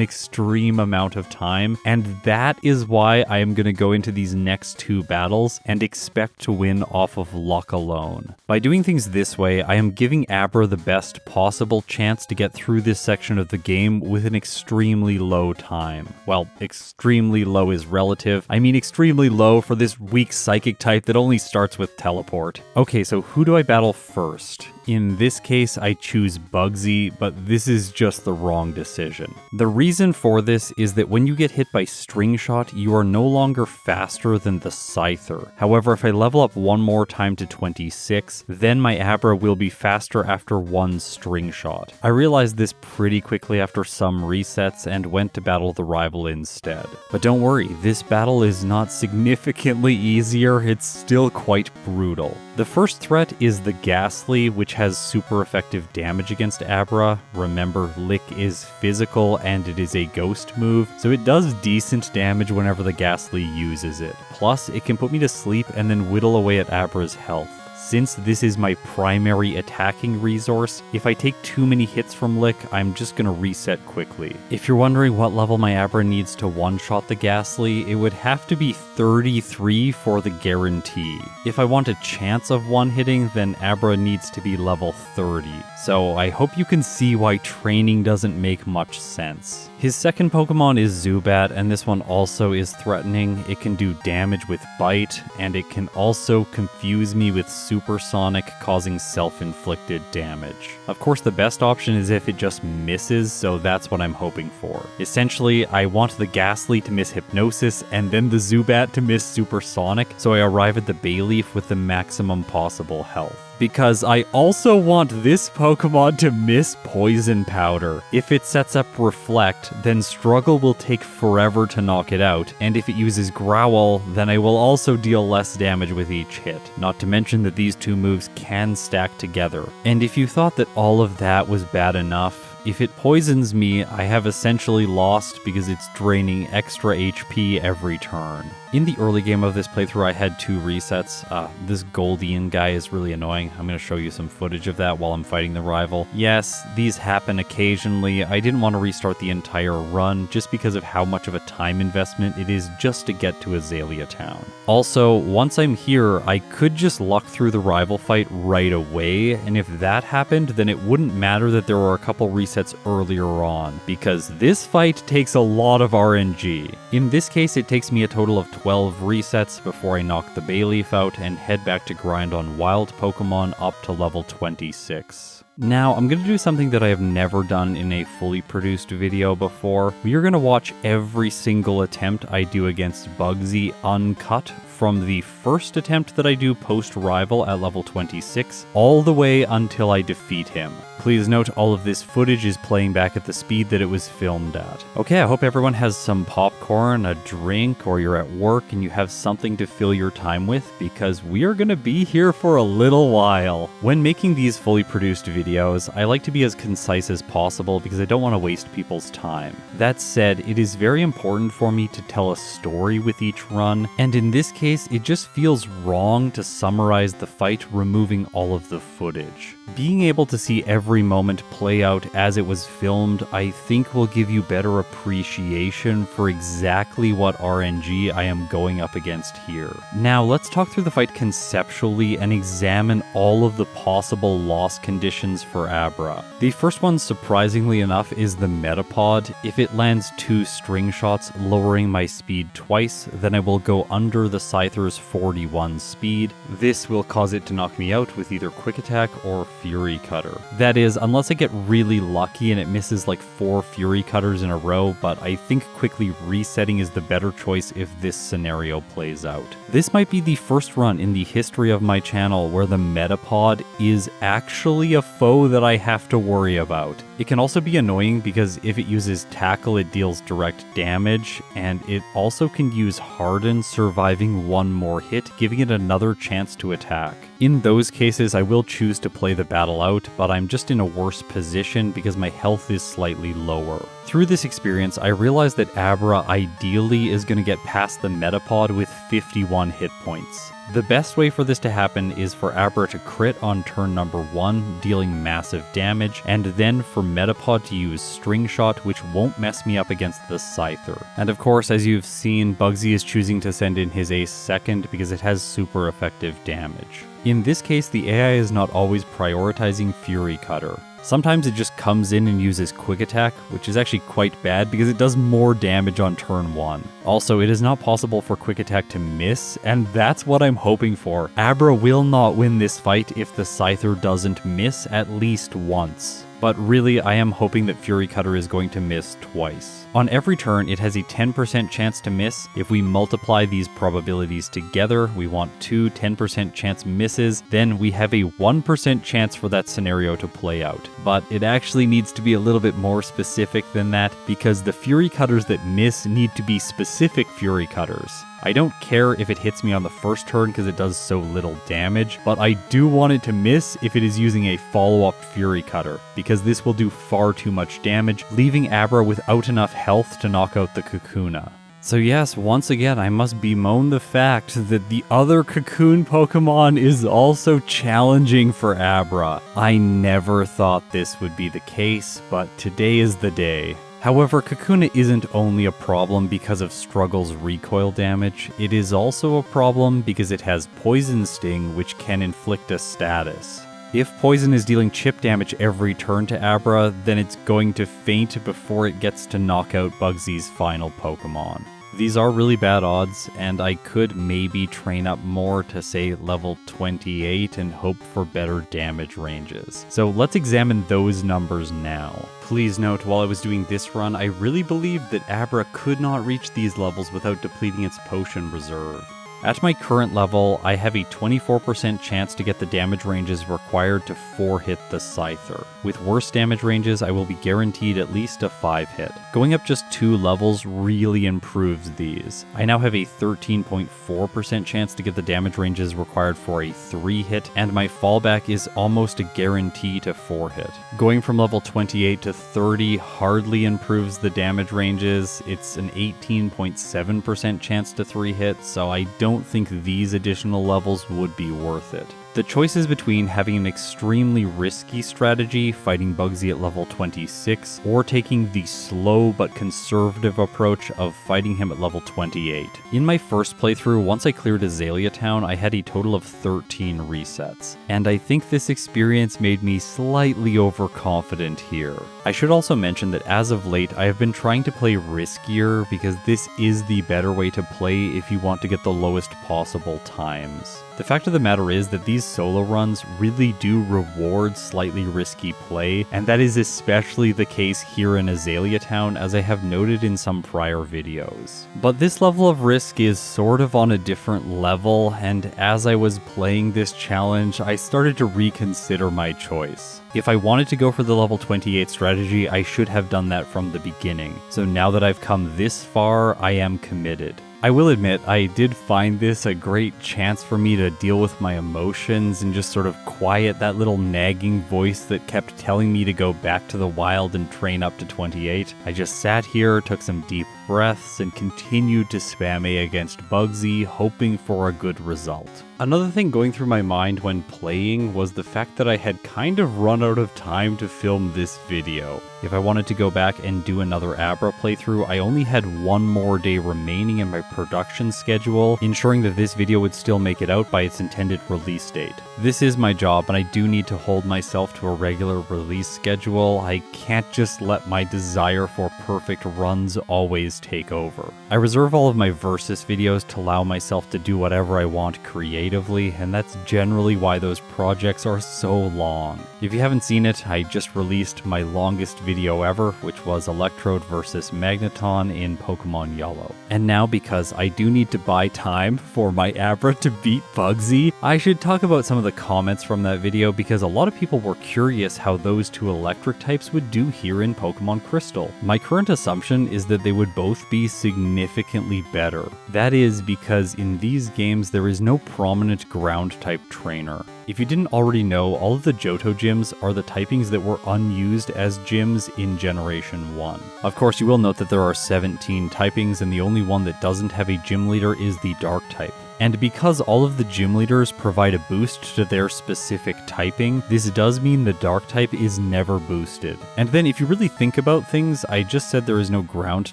extreme amount of time, and that is why I am going to go into these next two battles and expect to win off of luck alone. By doing things this way, I am giving Abra the best possible chance to get through this section of the game with an extremely low time. Well, extremely low is relative. I mean extremely low for this weak psychic type that only starts with Teleport. Okay, so who do I battle first? In this case, I choose Bugsy, but this is just the wrong decision. The reason for this is that when you get hit by String Shot, you are no longer faster than the Scyther. However, if I level up one more time to 26, then my Abra will be faster after one String Shot. I realized this pretty quickly after some resets and went to battle the rival instead. But don't worry, this battle is not significantly easier, it's still quite brutal. The first threat is the Ghastly, which has super effective damage against Abra. Remember, Lick is physical and it is a ghost move, so it does decent damage whenever the Ghastly uses it. Plus, it can put me to sleep and then whittle away at Abra's health. Since this is my primary attacking resource, if I take too many hits from Lick, I'm just gonna reset quickly. If you're wondering what level my Abra needs to one-shot the Ghastly, it would have to be 33 for the guarantee. If I want a chance of one-hitting, then Abra needs to be level 30. So I hope you can see why training doesn't make much sense. His second Pokemon is Zubat, and this one also is threatening. It can do damage with Bite, and it can also confuse me with Supersonic, causing self-inflicted damage. Of course, the best option is if it just misses, so that's what I'm hoping for. Essentially, I want the Ghastly to miss Hypnosis, and then the Zubat to miss Supersonic, so I arrive at the Bayleaf with the maximum possible health. Because I also want this Pokemon to miss Poison Powder. If it sets up Reflect, then Struggle will take forever to knock it out, and if it uses Growl, then I will also deal less damage with each hit. Not to mention that these two moves can stack together. And if you thought that all of that was bad enough, if it poisons me, I have essentially lost because it's draining extra HP every turn. In the early game of this playthrough, I had two resets. This Goldian guy is really annoying. I'm going to show you some footage of that while I'm fighting the rival. Yes, these happen occasionally. I didn't want to restart the entire run just because of how much of a time investment it is just to get to Azalea Town. Also, once I'm here, I could just luck through the rival fight right away, and if that happened, then it wouldn't matter that there were a couple resets earlier on, because this fight takes a lot of RNG. In this case, it takes me a total of 12 resets before I knock the Bayleaf out and head back to grind on wild Pokemon up to level 26. Now, I'm going to do something that I have never done in a fully produced video before. We are going to watch every single attempt I do against Bugsy uncut from the first attempt that I do post-arrival at level 26, all the way until I defeat him. Please note all of this footage is playing back at the speed that it was filmed at. Okay, I hope everyone has some popcorn, a drink, or you're at work and you have something to fill your time with, because we are going to be here for a little while. When making these fully produced videos, I like to be as concise as possible because I don't want to waste people's time. That said, it is very important for me to tell a story with each run, and in this case, it just feels wrong to summarize the fight removing all of the footage. Being able to see every moment play out as it was filmed, I think will give you better appreciation for exactly what RNG I am going up against here. Now, let's talk through the fight conceptually and examine all of the possible loss conditions for Abra. The first one, surprisingly enough, is the Metapod. If it lands 2 string shots, lowering my speed twice, then I will go under the Scyther's 41 speed. This will cause it to knock me out with either Quick Attack or Fury Cutter. That is, unless I get really lucky and it misses like 4 Fury Cutters in a row, but I think quickly resetting is the better choice if this scenario plays out. This might be the first run in the history of my channel where the Metapod is actually a foe that I have to worry about. It can also be annoying because if it uses Tackle, it deals direct damage, and it also can use Harden, surviving 1 more hit, giving it another chance to attack. In those cases, I will choose to play the battle out, but I'm just in a worse position because my health is slightly lower. Through this experience, I realized that Abra ideally is going to get past the Metapod with 51 hit points. The best way for this to happen is for Abra to crit on turn number 1, dealing massive damage, and then for Metapod to use String Shot, which won't mess me up against the Scyther. And of course, as you've seen, Bugsy is choosing to send in his ace second because it has super effective damage. In this case, the AI is not always prioritizing Fury Cutter. Sometimes it just comes in and uses Quick Attack, which is actually quite bad because it does more damage on turn 1. Also, it is not possible for Quick Attack to miss, and that's what I'm hoping for. Abra will not win this fight if the Scyther doesn't miss at least once. But really, I am hoping that Fury Cutter is going to miss twice. On every turn, it has a 10% chance to miss. If we multiply these probabilities together, we want 2 10% chance misses, then we have a 1% chance for that scenario to play out. But it actually needs to be a little bit more specific than that, because the Fury Cutters that miss need to be specific Fury Cutters. I don't care if it hits me on the first turn because it does so little damage, but I do want it to miss if it is using a follow-up Fury Cutter, because this will do far too much damage, leaving Abra without enough health to knock out the Kakuna. So yes, once again, I must bemoan the fact that the other Cocoon Pokemon is also challenging for Abra. I never thought this would be the case, but today is the day. However, Kakuna isn't only a problem because of Struggle's recoil damage, it is also a problem because it has Poison Sting, which can inflict a status. If Poison is dealing chip damage every turn to Abra, then it's going to faint before it gets to knock out Bugsy's final Pokemon. These are really bad odds, and I could maybe train up more to say level 28 and hope for better damage ranges. So let's examine those numbers now. Please note, while I was doing this run, I really believed that Abra could not reach these levels without depleting its potion reserve. At my current level, I have a 24% chance to get the damage ranges required to 4-hit the Scyther. With worse damage ranges, I will be guaranteed at least a 5-hit. Going up just 2 levels really improves these. I now have a 13.4% chance to get the damage ranges required for a 3-hit, and my fallback is almost a guarantee to 4-hit. Going from level 28 to 30 hardly improves the damage ranges. It's an 18.7% chance to 3-hit, so I don't think these additional levels would be worth it. The choice is between having an extremely risky strategy, fighting Bugsy at level 26, or taking the slow but conservative approach of fighting him at level 28. In my first playthrough, once I cleared Azalea Town, I had a total of 13 resets, and I think this experience made me slightly overconfident here. I should also mention that as of late, I have been trying to play riskier because this is the better way to play if you want to get the lowest possible times. The fact of the matter is that these solo runs really do reward slightly risky play, and that is especially the case here in Azalea Town, as I have noted in some prior videos. But this level of risk is sort of on a different level, and as I was playing this challenge, I started to reconsider my choice. If I wanted to go for the level 28 strategy, I should have done that from the beginning. So now that I've come this far, I am committed. I will admit, I did find this a great chance for me to deal with my emotions and just sort of quiet that little nagging voice that kept telling me to go back to the wild and train up to 28. I just sat here, took some deep breaths, and continued to spam A against Bugsy, hoping for a good result. Another thing going through my mind when playing was the fact that I had kind of run out of time to film this video. If I wanted to go back and do another Abra playthrough, I only had one more day remaining in my production schedule, ensuring that this video would still make it out by its intended release date. This is my job, and I do need to hold myself to a regular release schedule. I can't just let my desire for perfect runs always take over. I reserve all of my Versus videos to allow myself to do whatever I want creatively, and that's generally why those projects are so long. If you haven't seen it, I just released my longest video ever, which was Electrode versus Magneton in Pokemon Yellow. And now, because I do need to buy time for my Abra to beat Bugsy, I should talk about some of the comments from that video, because a lot of people were curious how those two electric types would do here in Pokemon Crystal. My current assumption is that they would both be significantly better. That is because in these games there is no prominent ground type trainer. If you didn't already know, all of the Johto gyms are the typings that were unused as gyms in Generation 1. Of course, you will note that there are 17 typings, and the only one that doesn't have a gym leader is the Dark type. And because all of the gym leaders provide a boost to their specific typing, this does mean the Dark type is never boosted. And then if you really think about things, I just said there is no ground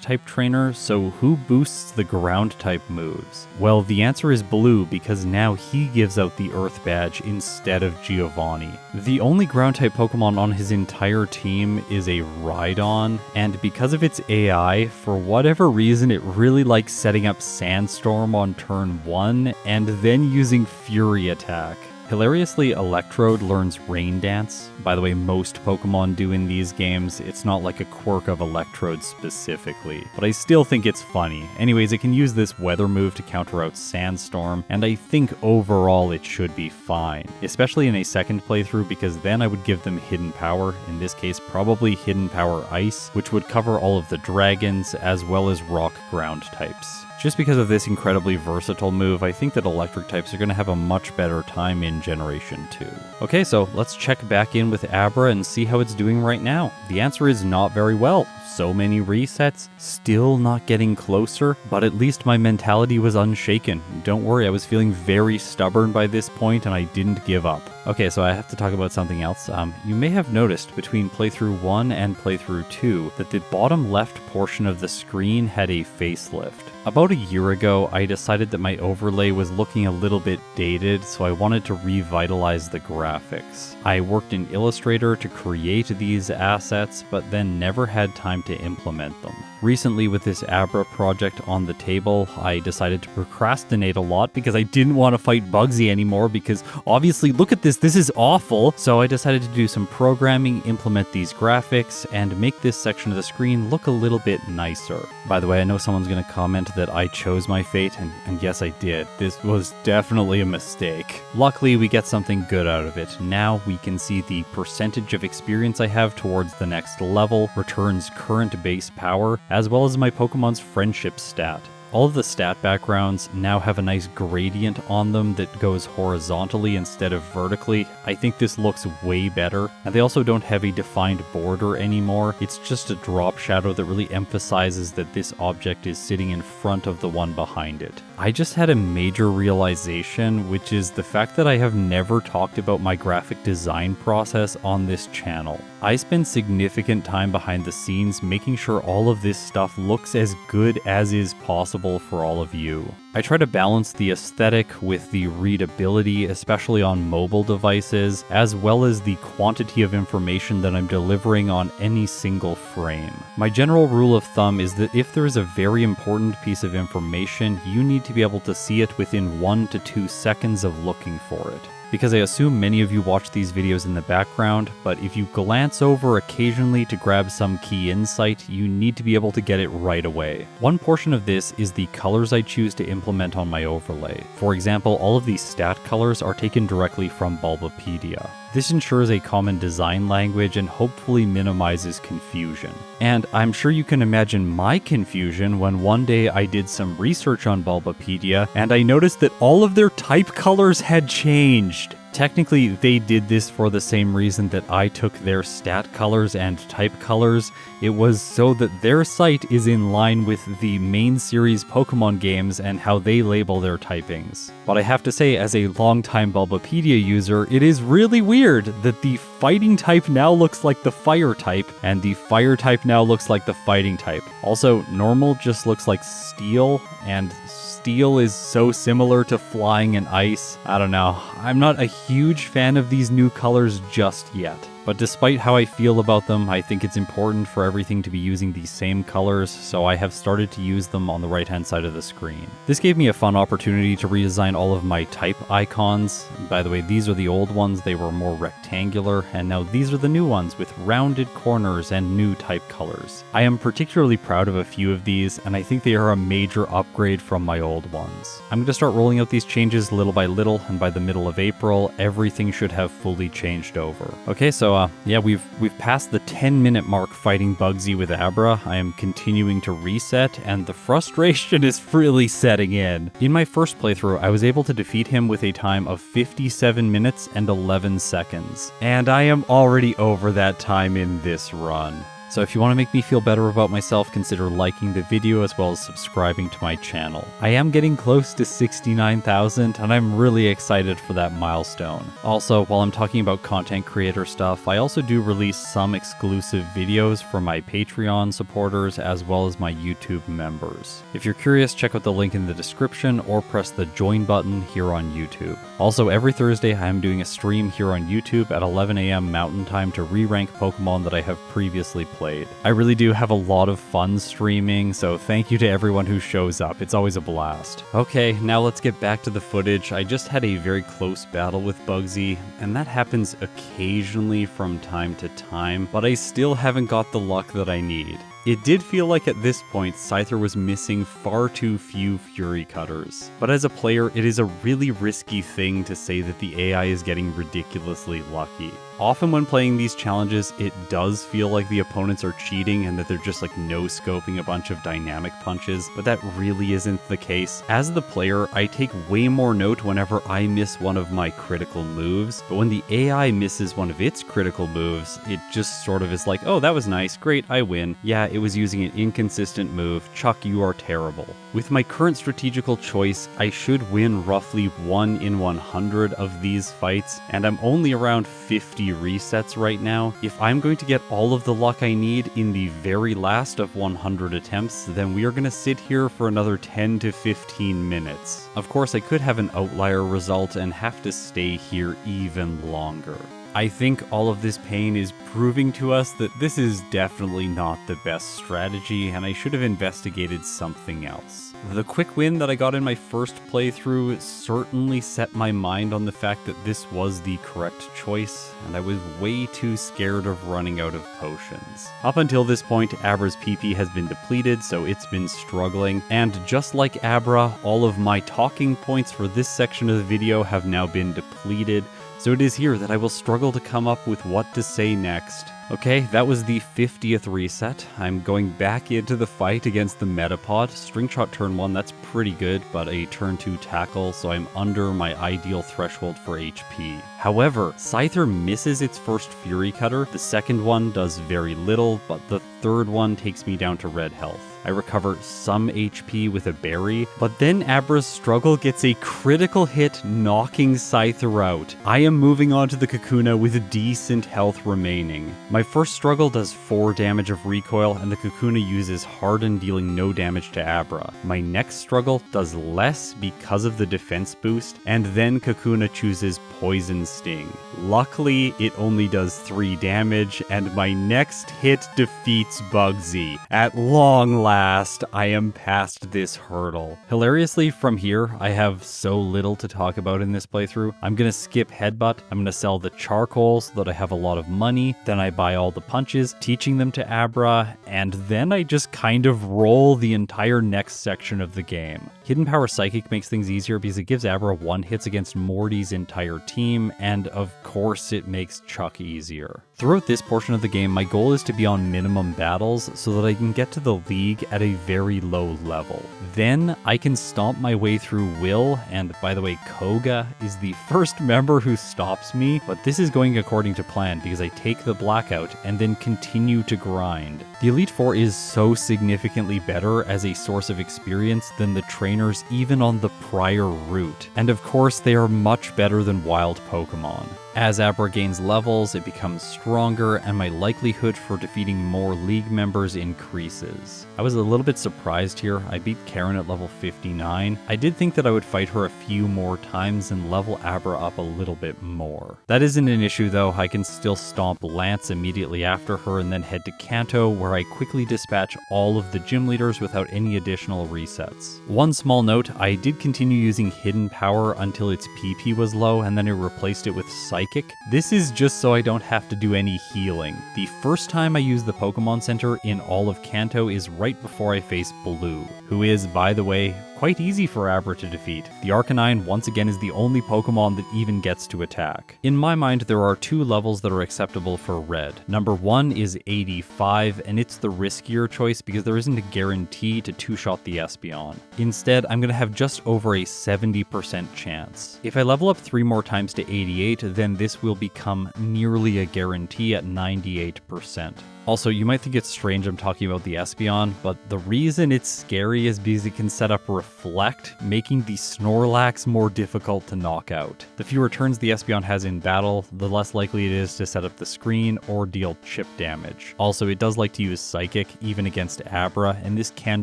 type trainer, so who boosts the ground type moves? Well, the answer is Blue, because now he gives out the Earth badge instead of Giovanni. The only ground type Pokemon on his entire team is a Rhydon, and because of its AI, for whatever reason it really likes setting up Sandstorm on turn 1 and then using Fury Attack. Hilariously, Electrode learns Rain Dance. By the way, most Pokemon do in these games. It's not like a quirk of Electrode specifically, but I still think it's funny. Anyways, it can use this weather move to counter out Sandstorm, and I think overall it should be fine, especially in a second playthrough, because then I would give them Hidden Power, in this case probably Hidden Power Ice, which would cover all of the dragons as well as rock ground types. Just because of this incredibly versatile move, I think that electric types are going to have a much better time in Generation 2. Okay, so let's check back in with Abra and see how it's doing right now. The answer is not very well. So many resets, still not getting closer, but at least my mentality was unshaken. Don't worry, I was feeling very stubborn by this point and I didn't give up. Okay, so I have to talk about something else. You may have noticed between playthrough 1 and playthrough 2 that the bottom left portion of the screen had a facelift. About a year ago, I decided that my overlay was looking a little bit dated, so I wanted to revitalize the graphics. I worked in Illustrator to create these assets, but then never had time to implement them. Recently, with this Abra project on the table, I decided to procrastinate a lot because I didn't want to fight Bugsy anymore, because obviously, look at this is awful. So I decided to do some programming, implement these graphics, and make this section of the screen look a little bit nicer. By the way, I know someone's going to comment that I chose my fate, and yes, I did. This was definitely a mistake. Luckily, we get something good out of it. Now we can see the percentage of experience I have towards the next level, returns current base power, as well as my Pokemon's friendship stat. All of the stat backgrounds now have a nice gradient on them that goes horizontally instead of vertically. I think this looks way better, and they also don't have a defined border anymore. It's just a drop shadow that really emphasizes that this object is sitting in front of the one behind it. I just had a major realization, which is the fact that I have never talked about my graphic design process on this channel. I spend significant time behind the scenes making sure all of this stuff looks as good as is possible for all of you. I try to balance the aesthetic with the readability, especially on mobile devices, as well as the quantity of information that I'm delivering on any single frame. My general rule of thumb is that if there is a very important piece of information, you need to be able to see it within 1 to 2 seconds of looking for it. Because I assume many of you watch these videos in the background, but if you glance over occasionally to grab some key insight, you need to be able to get it right away. One portion of this is the colors I choose to implement on my overlay. For example, all of these stat colors are taken directly from Bulbapedia. This ensures a common design language and hopefully minimizes confusion. And I'm sure you can imagine my confusion when one day I did some research on Bulbapedia and I noticed that all of their type colors had changed. Technically, they did this for the same reason that I took their stat colors and type colors. It was so that their site is in line with the main series Pokemon games and how they label their typings. But I have to say, as a longtime Bulbapedia user, it is really weird that the fighting type now looks like the fire type, and the fire type now looks like the fighting type. Also, normal just looks like steel, and steel is so similar to flying and ice. I don't know. I'm not a huge fan of these new colors just yet. But despite how I feel about them, I think it's important for everything to be using these same colors, so I have started to use them on the right-hand side of the screen. This gave me a fun opportunity to redesign all of my type icons. By the way, these are the old ones, they were more rectangular, and now these are the new ones with rounded corners and new type colors. I am particularly proud of a few of these, and I think they are a major upgrade from my old ones. I'm going to start rolling out these changes little by little, and by the middle of April, everything should have fully changed over. Okay, so yeah, we've passed the 10-minute mark fighting Bugsy with Abra. I am continuing to reset, and the frustration is really setting in. In my first playthrough, I was able to defeat him with a time of 57 minutes and 11 seconds. And I am already over that time in this run. So if you want to make me feel better about myself, consider liking the video as well as subscribing to my channel. I am getting close to 69,000 and I'm really excited for that milestone. Also, while I'm talking about content creator stuff, I also do release some exclusive videos for my Patreon supporters as well as my YouTube members. If you're curious, check out the link in the description or press the join button here on YouTube. Also, every Thursday I am doing a stream here on YouTube at 11 AM Mountain Time to re-rank Pokemon that I have previously played. I really do have a lot of fun streaming, so thank you to everyone who shows up. It's always a blast. Okay, now let's get back to the footage. I just had a very close battle with Bugsy, and that happens occasionally from time to time, but I still haven't got the luck that I need. It did feel like at this point, Scyther was missing far too few Fury Cutters. But as a player, it is a really risky thing to say that the AI is getting ridiculously lucky. Often when playing these challenges, it does feel like the opponents are cheating and that they're just like no-scoping a bunch of dynamic punches, but that really isn't the case. As the player, I take way more note whenever I miss one of my critical moves, but when the AI misses one of its critical moves, it just sort of is like, oh, that was nice, great, I win. Yeah, it was using an inconsistent move. Chuck, you are terrible. With my current strategical choice, I should win roughly 1 in 100 of these fights, and I'm only around 50 resets right now. If I'm going to get all of the luck I need in the very last of 100 attempts, then we are going to sit here for another 10 to 15 minutes. Of course, I could have an outlier result and have to stay here even longer. I think all of this pain is proving to us that this is definitely not the best strategy, and I should have investigated something else. The quick win that I got in my first playthrough certainly set my mind on the fact that this was the correct choice, and I was way too scared of running out of potions. Up until this point, Abra's PP has been depleted, so it's been struggling, and just like Abra, all of my talking points for this section of the video have now been depleted, so it is here that I will struggle to come up with what to say next. Okay, that was the 50th reset. I'm going back into the fight against the Metapod. String Shot turn 1, that's pretty good, but a turn 2 tackle, so I'm under my ideal threshold for HP. However, Scyther misses its first Fury Cutter, the second one does very little, but the third one takes me down to red health. I recover some HP with a berry, but then Abra's struggle gets a critical hit, knocking Scyther out. I am moving on to the Kakuna with decent health remaining. My My first struggle does 4 damage of recoil, and the Kakuna uses Harden, dealing no damage to Abra. My next struggle does less because of the defense boost, and then Kakuna chooses Poison Sting. Luckily, it only does 3 damage, and my next hit defeats Bugsy. At long last, I am past this hurdle. Hilariously, from here, I have so little to talk about in this playthrough. I'm gonna skip Headbutt, I'm gonna sell the charcoal so that I have a lot of money, then I buy all the punches, teaching them to Abra, and then I just kind of roll the entire next section of the game. Hidden Power Psychic makes things easier because it gives Abra 1-hits against Morty's entire team, and of course it makes Chuck easier. Throughout this portion of the game, my goal is to be on minimum battles so that I can get to the League at a very low level. Then I can stomp my way through Will, and by the way, Koga is the first member who stops me, but this is going according to plan because I take the Blackout and then continue to grind. The Elite Four is so significantly better as a source of experience than the trainers even on the prior route, and of course they are much better than wild Pokemon. As Abra gains levels, it becomes stronger, and my likelihood for defeating more League members increases. I was a little bit surprised here. I beat Karen at level 59. I did think that I would fight her a few more times and level Abra up a little bit more. That isn't an issue though. I can still stomp Lance immediately after her and then head to Kanto, where I quickly dispatch all of the gym leaders without any additional resets. One small note, I did continue using Hidden Power until its PP was low, and then I replaced it with Psychic. This is just so I don't have to do any healing. The first time I use the Pokemon Center in all of Kanto is right before I face Blue, who is, by the way, quite easy for Abra to defeat. The Arcanine once again is the only Pokemon that even gets to attack. In my mind, there are 2 levels that are acceptable for Red. Number 1 is 85, and it's the riskier choice because there isn't a guarantee to 2-shot the Espeon. Instead, I'm going to have just over a 70% chance. If I level up 3 more times to 88, then this will become nearly a guarantee at 98%. Also, you might think it's strange I'm talking about the Espeon, but the reason it's scary is because it can set up Reflect, making the Snorlax more difficult to knock out. The fewer turns the Espeon has in battle, the less likely it is to set up the screen or deal chip damage. Also, it does like to use Psychic, even against Abra, and this can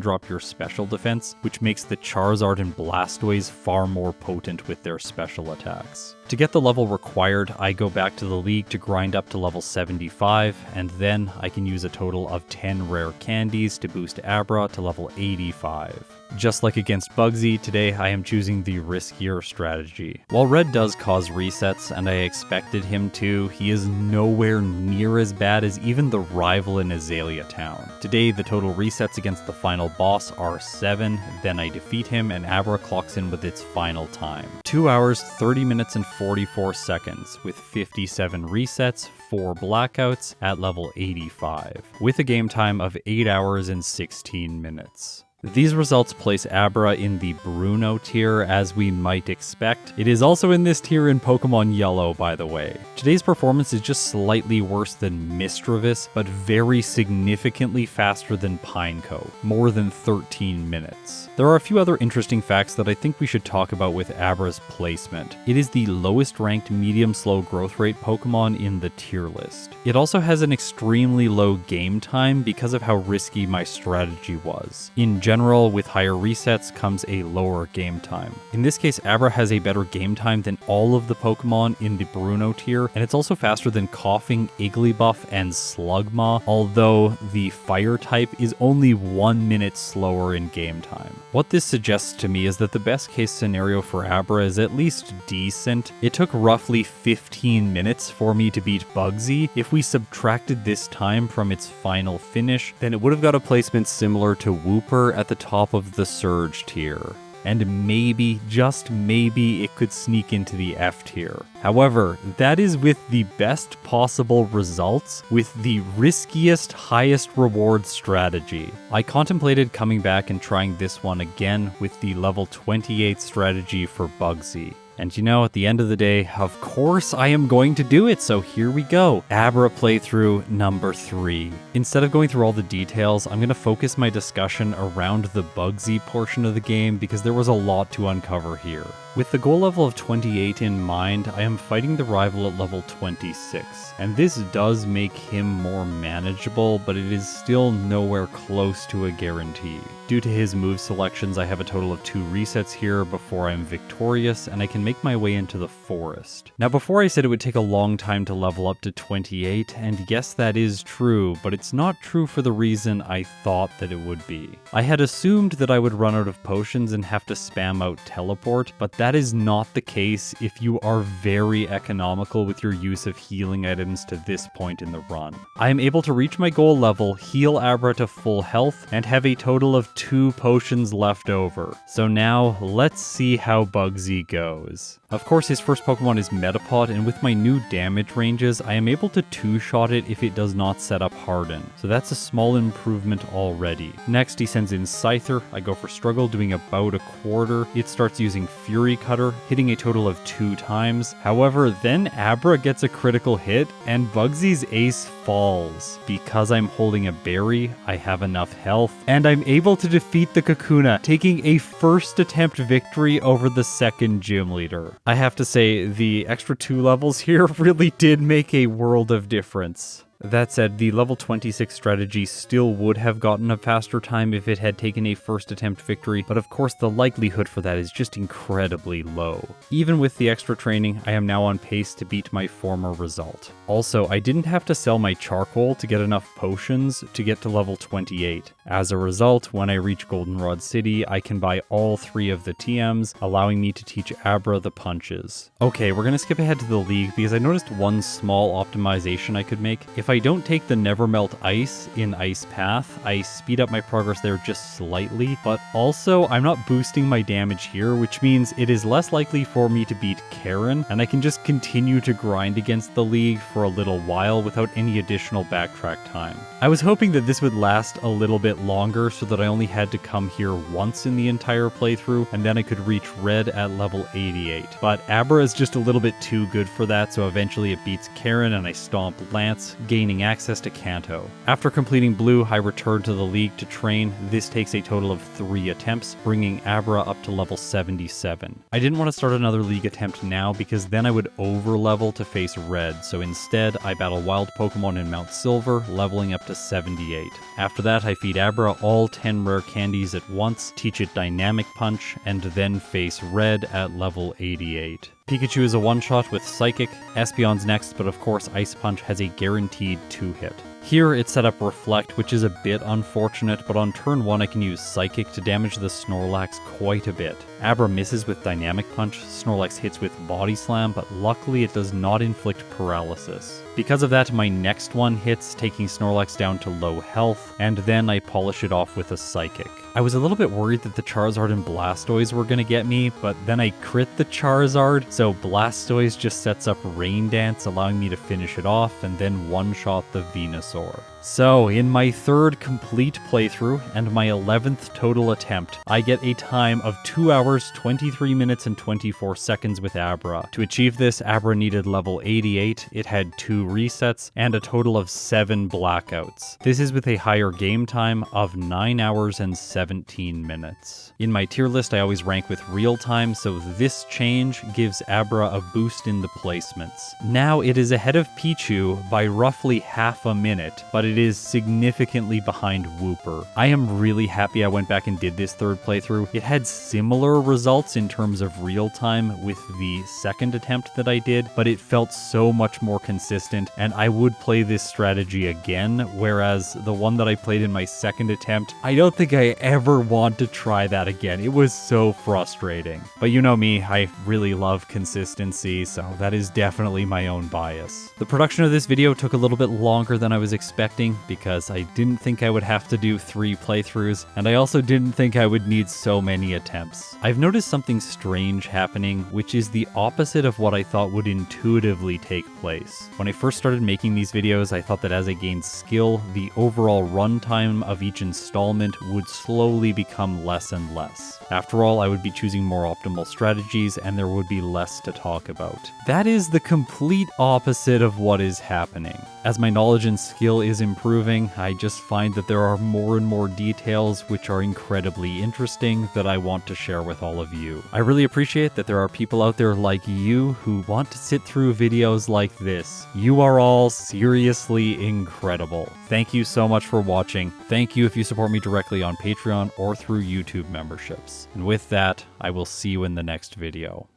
drop your special defense, which makes the Charizard and Blastoise far more potent with their special attacks. To get the level required, I go back to the League to grind up to level 75, and then I can use a total of 10 rare candies to boost Abra to level 85. Just like against Bugsy, today I am choosing the riskier strategy. While Red does cause resets, and I expected him to, he is nowhere near as bad as even the rival in Azalea Town. Today, the total resets against the final boss are 7, then I defeat him and Abra clocks in with its final time. 2 hours, 30 minutes, and 44 seconds, with 57 resets, 4 blackouts at level 85, with a game time of 8 hours and 16 minutes. These results place Abra in the Bruno tier, as we might expect. It is also in this tier in Pokemon Yellow, by the way. Today's performance is just slightly worse than Misdreavus, but very significantly faster than Pineco, more than 13 minutes. There are a few other interesting facts that I think we should talk about with Abra's placement. It is the lowest ranked medium slow growth rate Pokemon in the tier list. It also has an extremely low game time because of how risky my strategy was. In general, with higher resets comes a lower game time. In this case, Abra has a better game time than all of the Pokemon in the Bruno tier, and it's also faster than Coughing, Igglybuff, and Slugma, although the Fire type is only 1 minute slower in game time. What this suggests to me is that the best case scenario for Abra is at least decent. It took roughly 15 minutes for me to beat Bugsy. If we subtracted this time from its final finish, then it would have got a placement similar to Wooper at the top of the Surge tier. And maybe, just maybe, it could sneak into the F tier. However, that is with the best possible results, with the riskiest, highest reward strategy. I contemplated coming back and trying this one again with the level 28 strategy for Bugsy. And you know, at the end of the day, of course I am going to do it, so here we go. Abra playthrough number 3. Instead of going through all the details, I'm going to focus my discussion around the Bugsy portion of the game because there was a lot to uncover here. With the goal level of 28 in mind, I am fighting the rival at level 26, and this does make him more manageable, but it is still nowhere close to a guarantee. Due to his move selections, I have a total of 2 resets here before I'm victorious, and I can make my way into the forest. Now, before I said it would take a long time to level up to 28, and yes, that is true, but it's not true for the reason I thought that it would be. I had assumed that I would run out of potions and have to spam out teleport, but that is not the case if you are very economical with your use of healing items to this point in the run. I am able to reach my goal level, heal Abra to full health, and have a total of 2 potions left over. So now, let's see how Bugsy goes. Of course, his first Pokemon is Metapod, and with my new damage ranges, I am able to 2-shot it if it does not set up Harden. So that's a small improvement already. Next, he sends in Scyther. I go for Struggle, doing about a quarter. It starts using Fury Cutter, hitting a total of 2 times. However, then Abra gets a critical hit, and Bugsy's ace falls. Because I'm holding a berry, I have enough health, and I'm able to defeat the Kakuna, taking a first attempt victory over the second gym leader. I have to say, the extra 2 levels here really did make a world of difference. That said, the level 26 strategy still would have gotten a faster time if it had taken a first attempt victory, but of course the likelihood for that is just incredibly low. Even with the extra training, I am now on pace to beat my former result. Also, I didn't have to sell my charcoal to get enough potions to get to level 28. As a result, when I reach Goldenrod City, I can buy all 3 of the TMs, allowing me to teach Abra the punches. Okay, we're gonna skip ahead to the league because I noticed one small optimization I could make. If I don't take the Nevermelt Ice in Ice Path, I speed up my progress there just slightly, but also I'm not boosting my damage here, which means it is less likely for me to beat Karen, and I can just continue to grind against the league for a little while without any additional backtrack time. I was hoping that this would last a little bit longer so that I only had to come here once in the entire playthrough, and then I could reach Red at level 88. But Abra is just a little bit too good for that, so eventually it beats Karen and I stomp Lance, gaining access to Kanto. After completing Blue, I return to the league to train. This takes a total of 3 attempts, bringing Abra up to level 77. I didn't want to start another league attempt now because then I would over-level to face Red, so instead I battle wild Pokemon in Mount Silver, leveling up to 78. After that, I feed Abra all 10 rare candies at once, teach it Dynamic Punch, and then face Red at level 88. Pikachu is a one-shot with Psychic, Espeon's next, but of course Ice Punch has a guaranteed 2-hit. Here it's set up Reflect, which is a bit unfortunate, but on turn 1 I can use Psychic to damage the Snorlax quite a bit. Abra misses with Dynamic Punch, Snorlax hits with Body Slam, but luckily it does not inflict paralysis. Because of that, my next one hits, taking Snorlax down to low health, and then I polish it off with a Psychic. I was a little bit worried that the Charizard and Blastoise were gonna get me, but then I crit the Charizard, so Blastoise just sets up Rain Dance, allowing me to finish it off, and then one-shot the Venusaur. So, in my 3rd complete playthrough, and my 11th total attempt, I get a time of 2 hours, 23 minutes, and 24 seconds with Abra. To achieve this, Abra needed level 88, it had 2 resets, and a total of 7 blackouts. This is with a higher game time of 9 hours and 17 minutes. In my tier list, I always rank with real time, so this change gives Abra a boost in the placements. Now it is ahead of Pichu by roughly half a minute, but it is significantly behind Wooper. I am really happy I went back and did this 3rd playthrough. It had similar results in terms of real time with the 2nd attempt that I did, but it felt so much more consistent, and I would play this strategy again, whereas the one that I played in my 2nd attempt, I don't think I ever want to try that again. It was so frustrating. But you know me, I really love consistency, so that is definitely my own bias. The production of this video took a little bit longer than I was expecting because I didn't think I would have to do 3 playthroughs, and I also didn't think I would need so many attempts. I've noticed something strange happening, which is the opposite of what I thought would intuitively take place. When I first started making these videos, I thought that as I gained skill, the overall runtime of each installment would slowly become less and less. After all, I would be choosing more optimal strategies, and there would be less to talk about. That is the complete opposite of what is happening. As my knowledge and skill is improving. I just find that there are more and more details which are incredibly interesting that I want to share with all of you. I really appreciate that there are people out there like you who want to sit through videos like this. You are all seriously incredible. Thank you so much for watching. Thank you if you support me directly on Patreon or through YouTube memberships. And with that, I will see you in the next video.